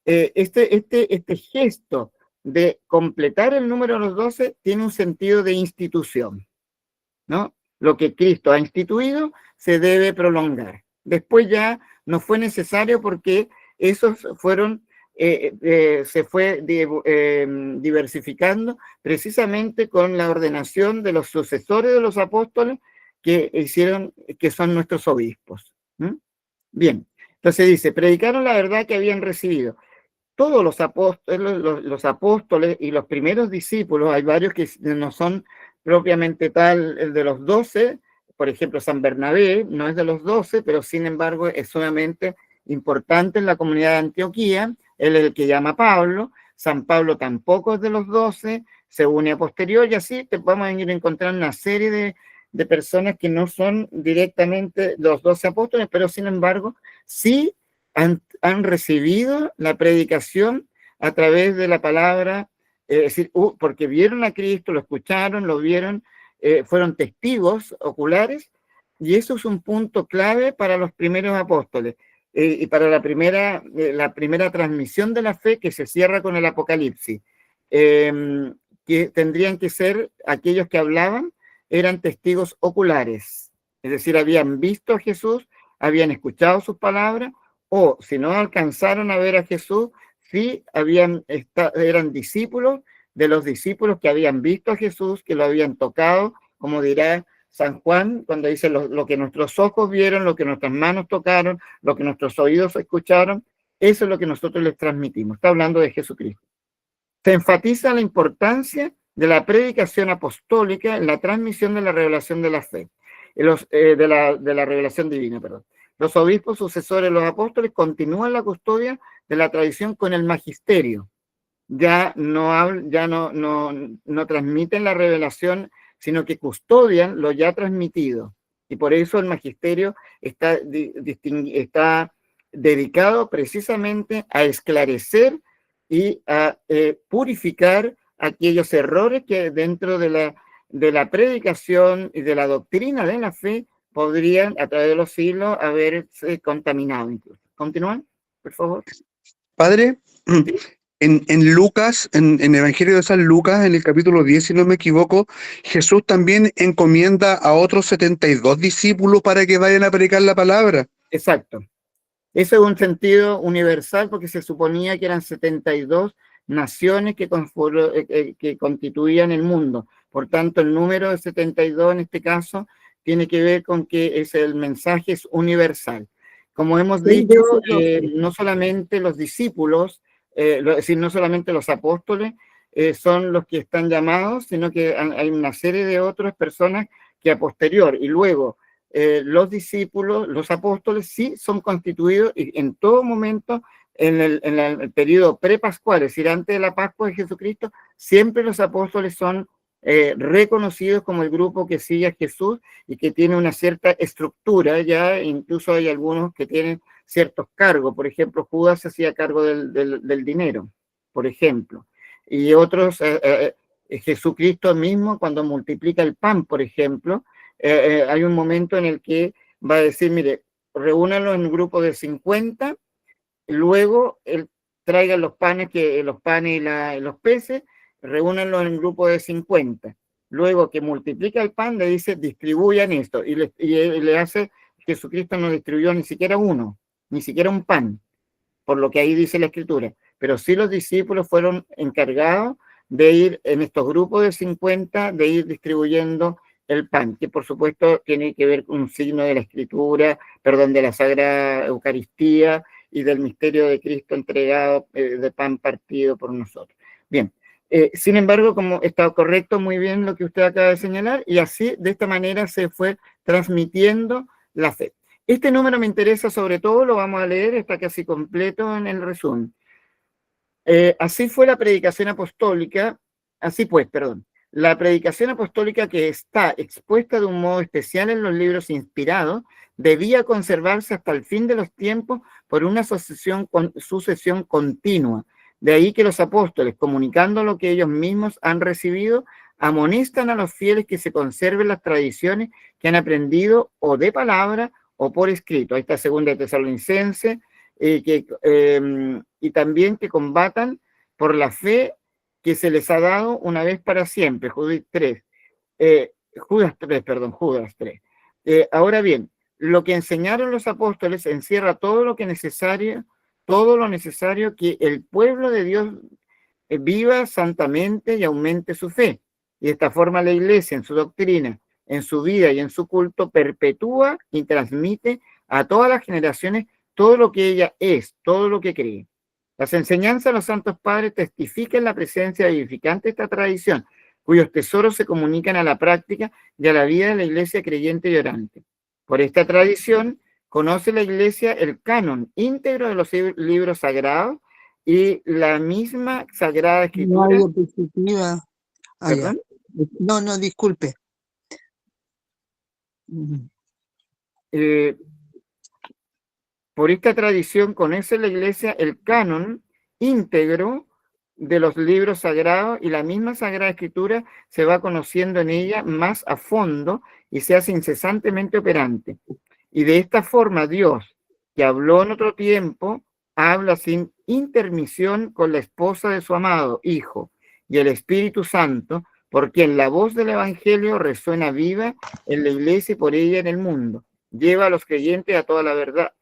este gesto de completar el número de los 12 tiene un sentido de institución, ¿no? Lo que Cristo ha instituido se debe prolongar. Después ya no fue necesario porque esos fueron, se fue diversificando precisamente con la ordenación de los sucesores de los apóstoles que hicieron, que son nuestros obispos. ¿Mm? Bien, entonces dice, predicaron la verdad que habían recibido. Todos los apóstoles y los primeros discípulos, hay varios que no son propiamente tal, el de los 12, por ejemplo, San Bernabé no es de los 12, pero sin embargo es sumamente importante en la comunidad de Antioquía, él es el que llama a Pablo, San Pablo tampoco es de los 12, se une a posterior y así te vamos a ir a encontrar una serie de personas que no son directamente los 12 apóstoles, pero sin embargo sí han recibido la predicación a través de la palabra, es decir, porque vieron a Cristo, lo escucharon, lo vieron, fueron testigos oculares, y eso es un punto clave para los primeros apóstoles y para la primera transmisión de la fe que se cierra con el Apocalipsis, que tendrían que ser aquellos que hablaban, eran testigos oculares, es decir, habían visto a Jesús, habían escuchado sus palabras, o si no alcanzaron a ver a Jesús, sí eran discípulos de los discípulos que habían visto a Jesús, que lo habían tocado, como dirá San Juan, cuando dice lo que nuestros ojos vieron, lo que nuestras manos tocaron, lo que nuestros oídos escucharon, eso es lo que nosotros les transmitimos. Está hablando de Jesucristo. Se enfatiza la importancia de la predicación apostólica en la transmisión de la revelación de la fe, de la revelación divina, perdón. Los obispos sucesores de los apóstoles continúan la custodia de la tradición con el magisterio. Ya no transmiten la revelación, sino que custodian lo ya transmitido. Y por eso el magisterio está dedicado precisamente a esclarecer y a purificar aquellos errores que dentro de la predicación y de la doctrina de la fe podrían, a través de los siglos, haberse contaminado incluso. ¿Continúan, por favor? Padre, en Lucas, en el Evangelio de San Lucas, en el capítulo 10, si no me equivoco, Jesús también encomienda a otros 72 discípulos para que vayan a predicar la palabra. Exacto. Ese es un sentido universal porque se suponía que eran 72 naciones que constituían el mundo. Por tanto, el número de 72 en este caso tiene que ver con que el mensaje es universal. Como hemos dicho, no solamente los discípulos, es decir, no solamente los apóstoles son los que están llamados, sino que hay una serie de otras personas que a posterior y luego los discípulos, los apóstoles sí son constituidos y en todo momento en el periodo prepascual, es decir, antes de la Pascua de Jesucristo, siempre los apóstoles son reconocidos como el grupo que sigue a Jesús y que tiene una cierta estructura, ya incluso hay algunos que tienen ciertos cargos, por ejemplo, Judas se hacía cargo del dinero, por ejemplo, y otros, Jesucristo mismo cuando multiplica el pan, por ejemplo, hay un momento en el que va a decir, mire, reúnanlo en un grupo de 50, luego traigan los panes y los peces, reúnanlo en un grupo de 50. Luego que multiplica el pan, le dice, distribuyan esto. Y le hace, Jesucristo no distribuyó ni siquiera uno, ni siquiera un pan. por lo que ahí dice la Escritura, pero sí los discípulos fueron encargados de ir en estos grupos de 50, de ir distribuyendo el pan, que por supuesto tiene que ver con un signo de la Escritura, perdón, de la Sagrada Eucaristía y del misterio de Cristo entregado, de pan partido por nosotros. Bien, sin embargo, como está correcto muy bien lo que usted acaba de señalar, y así, de esta manera, se fue transmitiendo la fe. Este número me interesa sobre todo, lo vamos a leer, está casi completo en el resumen. Así fue la predicación apostólica, así pues, perdón, la predicación apostólica que está expuesta de un modo especial en los libros inspirados, debía conservarse hasta el fin de los tiempos por una sucesión continua. De ahí que los apóstoles, comunicando lo que ellos mismos han recibido, amonestan a los fieles que se conserven las tradiciones que han aprendido o de palabra o por escrito. Ahí está 2 Tesalonicenses, y también que combatan por la fe que se les ha dado una vez para siempre. Judas 3. Ahora bien, lo que enseñaron los apóstoles encierra todo lo necesario que el pueblo de Dios viva santamente y aumente su fe. Y de esta forma la Iglesia, en su doctrina, en su vida y en su culto, perpetúa y transmite a todas las generaciones todo lo que ella es, todo lo que cree. Las enseñanzas de los santos padres testifican la presencia vivificante de esta tradición, cuyos tesoros se comunican a la práctica y a la vida de la Iglesia creyente y orante. Por esta tradición, conoce la Iglesia el canon íntegro de los libros sagrados y la misma Sagrada No Escritura. hay diapositiva. Ah, ya. ¿Perdón? No, disculpe. Por esta tradición conoce la Iglesia el canon íntegro de los libros sagrados y la misma Sagrada Escritura se va conociendo en ella más a fondo y se hace incesantemente operante. Y de esta forma Dios, que habló en otro tiempo, habla sin intermisión con la esposa de su amado Hijo y el Espíritu Santo, por quien la voz del Evangelio resuena viva en la Iglesia y por ella en el mundo. Lleva a los creyentes a toda la verdad.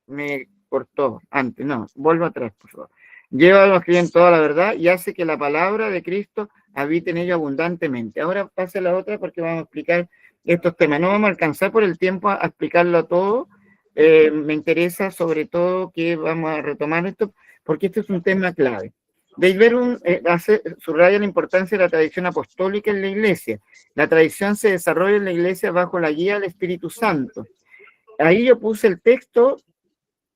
Me cortó antes, no, vuelvo atrás, por favor. Lleva a los creyentes toda la verdad y hace que la palabra de Cristo habite en ellos abundantemente. Ahora pase a la otra porque vamos a explicar estos temas. No vamos a alcanzar por el tiempo a explicarlo todo. Me interesa sobre todo que vamos a retomar esto porque este es un tema clave. Deiverum subraya la importancia de la tradición apostólica en la Iglesia. La tradición se desarrolla en la Iglesia bajo la guía del Espíritu Santo. Ahí yo puse el texto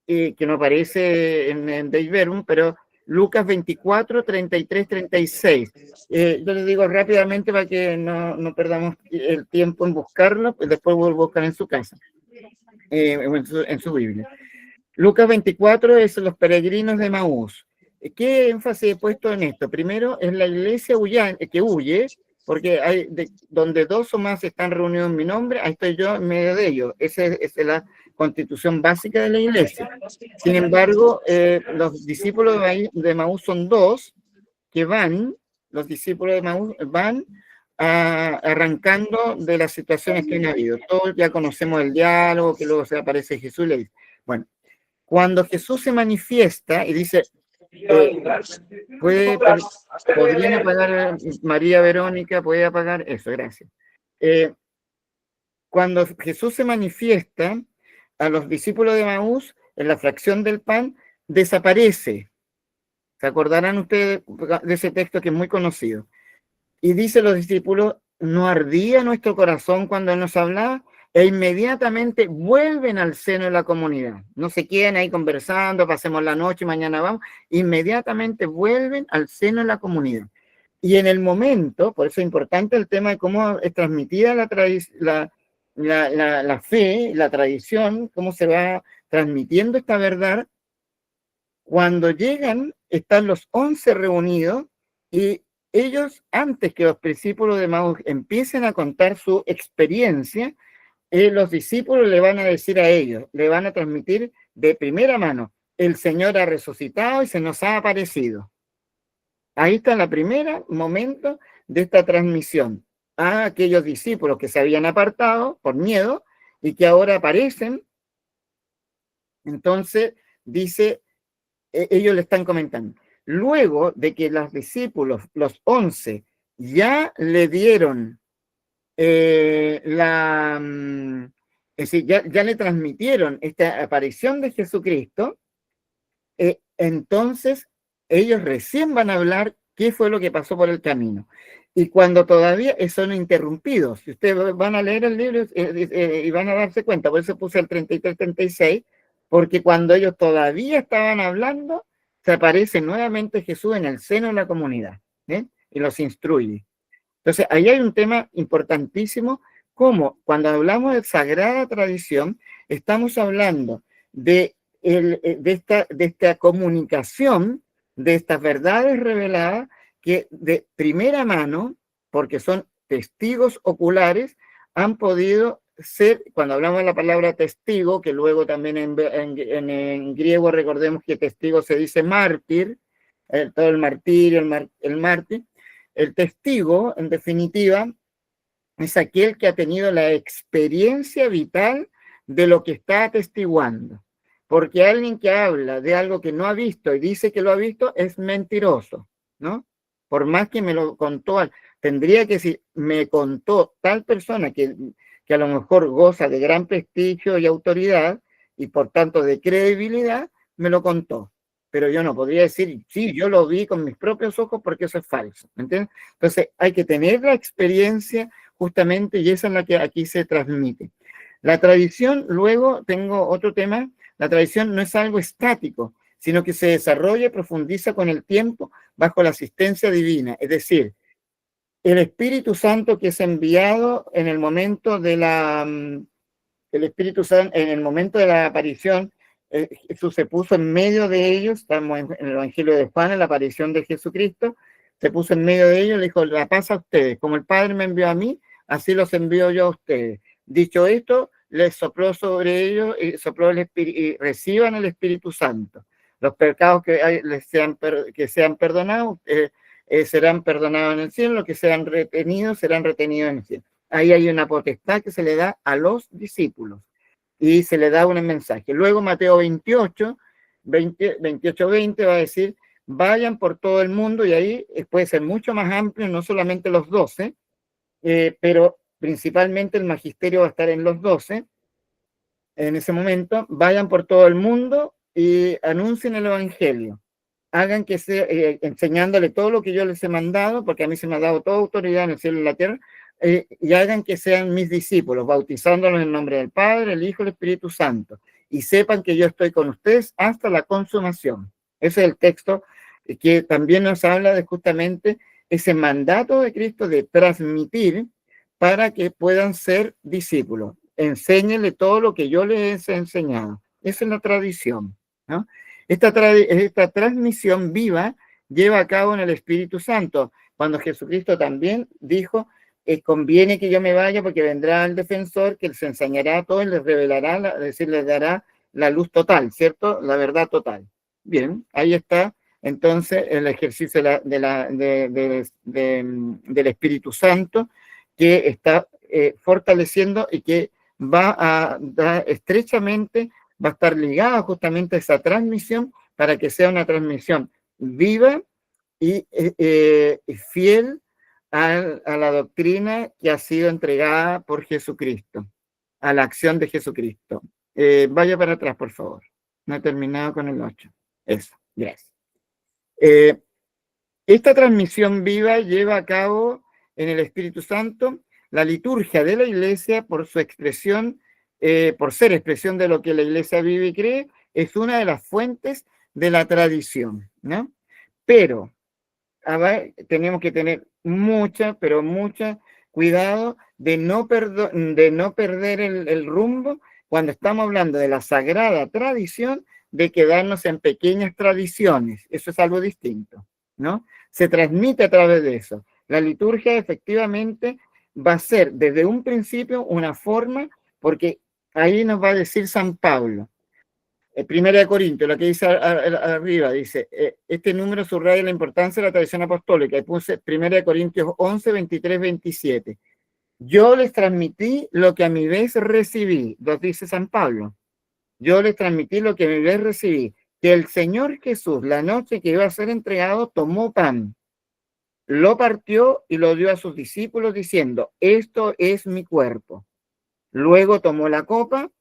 que no aparece en Deiverum, pero Lucas 24, 33, 36. Yo les digo rápidamente para que no perdamos el tiempo en buscarlo, pues después vuelvo a buscar en su casa, en su Biblia. Lucas 24 es los peregrinos de Maús. ¿Qué énfasis he puesto en esto? Primero, es la iglesia que huye, porque hay donde dos o más están reunidos en mi nombre, ahí estoy yo en medio de ellos. Esa es la constitución básica de la iglesia. Sin embargo, los discípulos de Maús son dos que van, los discípulos de Maús van arrancando de las situaciones que han habido. Todos ya conocemos el diálogo, que luego se aparece Jesús y le dice, bueno, cuando Jesús se manifiesta y dice, podrían apagar, María Verónica, puede apagar eso, gracias. Cuando Jesús se manifiesta a los discípulos de Maús, en la fracción del pan, desaparece. ¿Se acordarán ustedes de ese texto que es muy conocido? Y dice los discípulos, ¿no ardía nuestro corazón cuando Él nos hablaba? E inmediatamente vuelven al seno de la comunidad. No se quedan ahí conversando, pasemos la noche y mañana vamos. Inmediatamente vuelven al seno de la comunidad. Y en el momento, por eso es importante el tema de cómo es transmitida la fe, la tradición, cómo se va transmitiendo esta verdad. Cuando llegan, están los 11 reunidos y ellos, antes que los discípulos de Maús empiecen a contar su experiencia, los discípulos le van a decir a ellos, le van a transmitir de primera mano, el Señor ha resucitado y se nos ha aparecido. Ahí está el primer momento de esta transmisión a aquellos discípulos que se habían apartado por miedo y que ahora aparecen. Entonces dice, ellos le están comentando. Luego de que los discípulos, los 11, ya le dieron es decir, ya le transmitieron esta aparición de Jesucristo, entonces ellos recién van a hablar qué fue lo que pasó por el camino. Y cuando todavía son interrumpidos, si ustedes van a leer el libro y van a darse cuenta, por eso puse el 33-36, porque cuando ellos todavía estaban hablando, se aparece nuevamente Jesús en el seno de la comunidad, y los instruye. Entonces, ahí hay un tema importantísimo, como cuando hablamos de sagrada tradición, estamos hablando de esta comunicación, de estas verdades reveladas, que de primera mano, porque son testigos oculares, han podido ser, cuando hablamos de la palabra testigo, que luego también en griego recordemos que testigo se dice mártir, todo el martirio, el mártir. El testigo, en definitiva, es aquel que ha tenido la experiencia vital de lo que está atestiguando. Porque alguien que habla de algo que no ha visto y dice que lo ha visto es mentiroso, ¿no? Por más que me lo contó, tendría que decir, me contó tal persona que a lo mejor goza de gran prestigio y autoridad y por tanto de credibilidad, me lo contó. Pero yo no podría decir, sí, yo lo vi con mis propios ojos porque eso es falso, ¿me entiendes? Entonces hay que tener la experiencia justamente y esa es la que aquí se transmite. La tradición, luego tengo otro tema, la tradición no es algo estático, sino que se desarrolla y profundiza con el tiempo bajo la asistencia divina, es decir, el Espíritu Santo que es enviado en el momento de el Espíritu Santo en el momento de la aparición, Jesús se puso en medio de ellos, estamos en el Evangelio de Juan, en la aparición de Jesucristo, se puso en medio de ellos, le dijo, la paz a ustedes, como el Padre me envió a mí, así los envío yo a ustedes. Dicho esto, les sopló sobre ellos y sopló el Espíritu, y reciban el Espíritu Santo. Los pecados que sean perdonados serán perdonados en el cielo, los que sean retenidos serán retenidos en el cielo. Ahí hay una potestad que se le da a los discípulos y se le da un mensaje. Luego Mateo 28, 20 va a decir, vayan por todo el mundo, y ahí puede ser mucho más amplio, no solamente los 12, pero principalmente el magisterio va a estar en los 12. En ese momento, vayan por todo el mundo y anuncien el Evangelio. Hagan que sea, enseñándole todo lo que yo les he mandado, porque a mí se me ha dado toda autoridad en el cielo y en la tierra, y hagan que sean mis discípulos, bautizándolos en el nombre del Padre, el Hijo y el Espíritu Santo, y sepan que yo estoy con ustedes hasta la consumación. Ese es el texto que también nos habla de justamente ese mandato de Cristo de transmitir para que puedan ser discípulos. Enséñenle todo lo que yo les he enseñado. Esa es la tradición, ¿no? Esta transmisión viva lleva a cabo en el Espíritu Santo, cuando Jesucristo también dijo, conviene que yo me vaya porque vendrá el defensor que les enseñará todo y les revelará, es decir, les dará la luz total, ¿cierto? La verdad total. Bien, ahí está entonces el ejercicio del Espíritu Santo que está fortaleciendo y que va a dar estrechamente, va a estar ligada justamente a esa transmisión para que sea una transmisión viva y fiel a la doctrina que ha sido entregada por Jesucristo, a la acción de Jesucristo. Vaya para atrás, por favor. No he terminado con el 8. Eso, gracias. Esta transmisión viva lleva a cabo en el Espíritu Santo la liturgia de la Iglesia por su expresión, por ser expresión de lo que la Iglesia vive y cree, es una de las fuentes de la tradición, ¿no? Pero tenemos que tener mucha cuidado de no perder el rumbo cuando estamos hablando de la sagrada tradición, de quedarnos en pequeñas tradiciones. Eso es algo distinto, ¿no? Se transmite a través de eso. La liturgia efectivamente va a ser desde un principio una forma, porque ahí nos va a decir San Pablo, 1 Corintios, lo que dice arriba, dice, este número subraya la importancia de la tradición apostólica, y puse 1 Corintios 11, 23, 27. Yo les transmití lo que a mi vez recibí, lo dice San Pablo. Yo les transmití lo que a mi vez recibí. que el Señor Jesús, la noche que iba a ser entregado, tomó pan, lo partió y lo dio a sus discípulos diciendo, esto es mi cuerpo. Luego tomó la copa,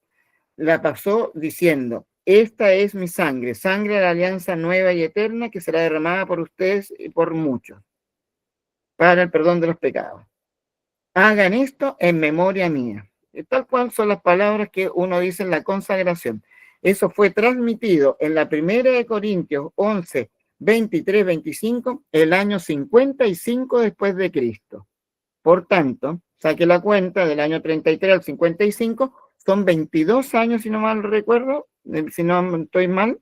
la pasó diciendo, esta es mi sangre, sangre de la alianza nueva y eterna que será derramada por ustedes y por muchos, para el perdón de los pecados. Hagan esto en memoria mía. Tal cual son las palabras que uno dice en la consagración. Eso fue transmitido en la primera de Corintios 11, 23, 25, el año 55 después de Cristo. Por tanto, saque la cuenta del año 33 al 55, son 22 años, si no mal recuerdo, si no estoy mal,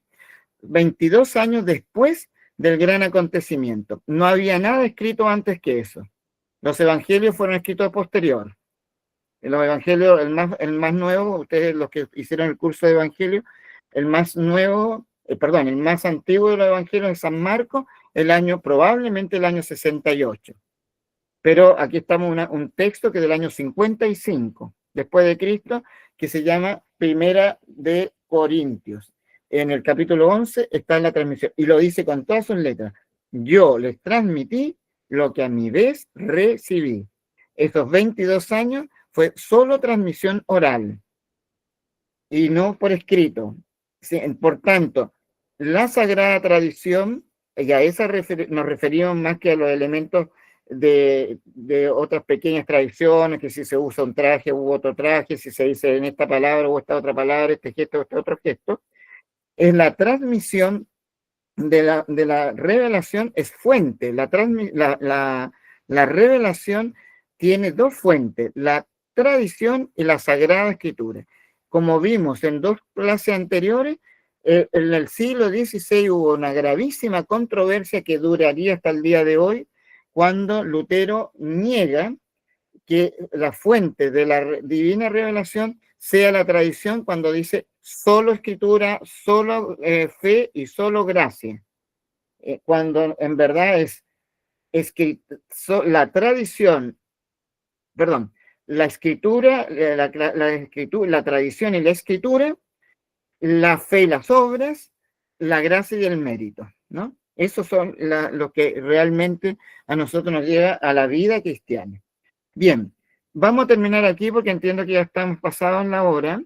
22 años después del gran acontecimiento. No había nada escrito antes que eso. Los evangelios fueron escritos posterior. Los evangelios, el más nuevo, ustedes los que hicieron el curso de evangelio, el más nuevo, el más antiguo de los evangelios es San Marcos, probablemente el año 68. Pero aquí estamos un texto que es del año 55 después de Cristo, que se llama Primera de Corintios. En el capítulo 11 está en la transmisión, y lo dice con todas sus letras. Yo les transmití lo que a mi vez recibí. Estos 22 años fue solo transmisión oral y no por escrito. Por tanto, la sagrada tradición, y a esa nos referimos más que a los elementos de otras pequeñas tradiciones, que si se usa un traje u otro traje, si se dice en esta palabra o esta otra palabra, este gesto o este otro gesto, es la transmisión de la revelación, es fuente. La revelación tiene dos fuentes, la tradición y la Sagrada Escritura. Como vimos en dos clases anteriores, en el siglo XVI hubo una gravísima controversia que duraría hasta el día de hoy, cuando Lutero niega que la fuente de la divina revelación sea la tradición, cuando dice solo escritura, solo fe y solo gracia. Cuando en verdad es la tradición, perdón, la escritura, la tradición y la escritura, la fe y las obras, la gracia y el mérito, ¿no? Esos son lo que realmente a nosotros nos lleva a la vida cristiana. Bien, vamos a terminar aquí porque entiendo que ya estamos pasados en la hora.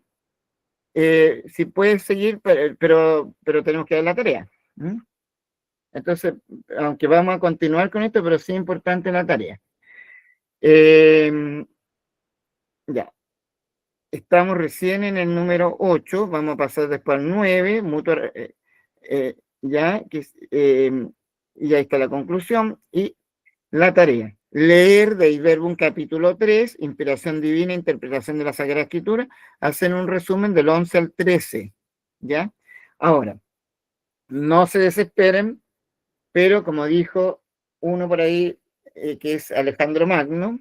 Si puedes seguir, pero tenemos que dar la tarea. Entonces, aunque vamos a continuar con esto, pero sí es importante la tarea. Ya. Estamos recién en el número 8, vamos a pasar después al 9, ya, y ahí está la conclusión y la tarea. Leer Dei Verbum capítulo 3, Inspiración Divina, Interpretación de la Sagrada Escritura, hacen un resumen del 11 al 13, ¿ya? Ahora, no se desesperen, pero como dijo uno por ahí, que es Alejandro Magno,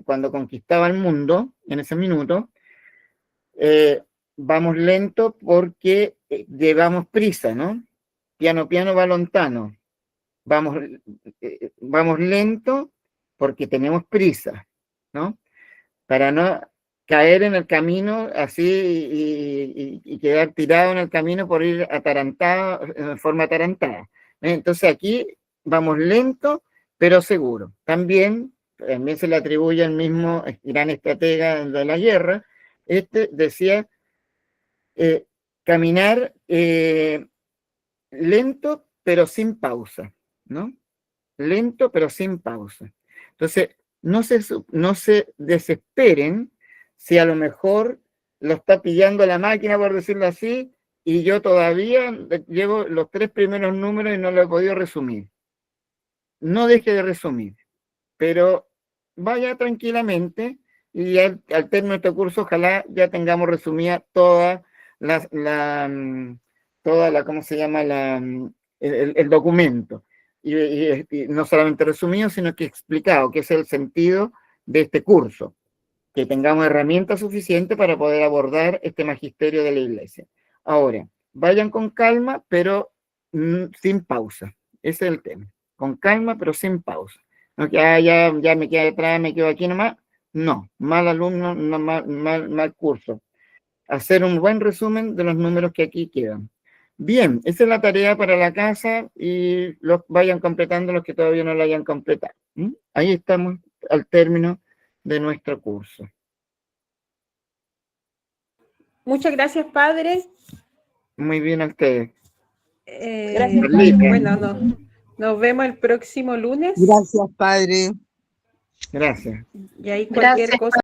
cuando conquistaba el mundo, en ese minuto, vamos lento porque llevamos prisa, ¿no? Piano, piano, va lontano. Vamos lento porque tenemos prisa, ¿no? Para no caer en el camino así y quedar tirado en el camino por ir atarantado, en forma atarantada. Entonces aquí vamos lento, pero seguro. También se le atribuye al mismo gran estratega de la guerra, decía caminar lento pero sin pausa, ¿no? Lento pero sin pausa. Entonces, no se desesperen si a lo mejor lo está pillando la máquina, por decirlo así, y yo todavía llevo los 3 primeros números y no lo he podido resumir. No deje de resumir, pero vaya tranquilamente y al término de este curso ojalá ya tengamos resumida toda ¿cómo se llama? El documento. Y no solamente resumido, sino que explicado, que es el sentido de este curso. Que tengamos herramientas suficientes para poder abordar este magisterio de la Iglesia. Ahora, vayan con calma, pero sin pausa. Ese es el tema. Con calma, pero sin pausa. No que ya me quedo atrás, me quedo aquí nomás. No, mal alumno, no, mal curso. Hacer un buen resumen de los números que aquí quedan. Bien, esa es la tarea para la casa y los vayan completando los que todavía no la hayan completado. ¿Mm? Ahí estamos al término de nuestro curso. Muchas gracias, padre. Muy bien a ustedes. Gracias, Carlita. Bueno, nos vemos el próximo lunes. Gracias, padre. Gracias. Y ahí cualquier Gracias. cosa.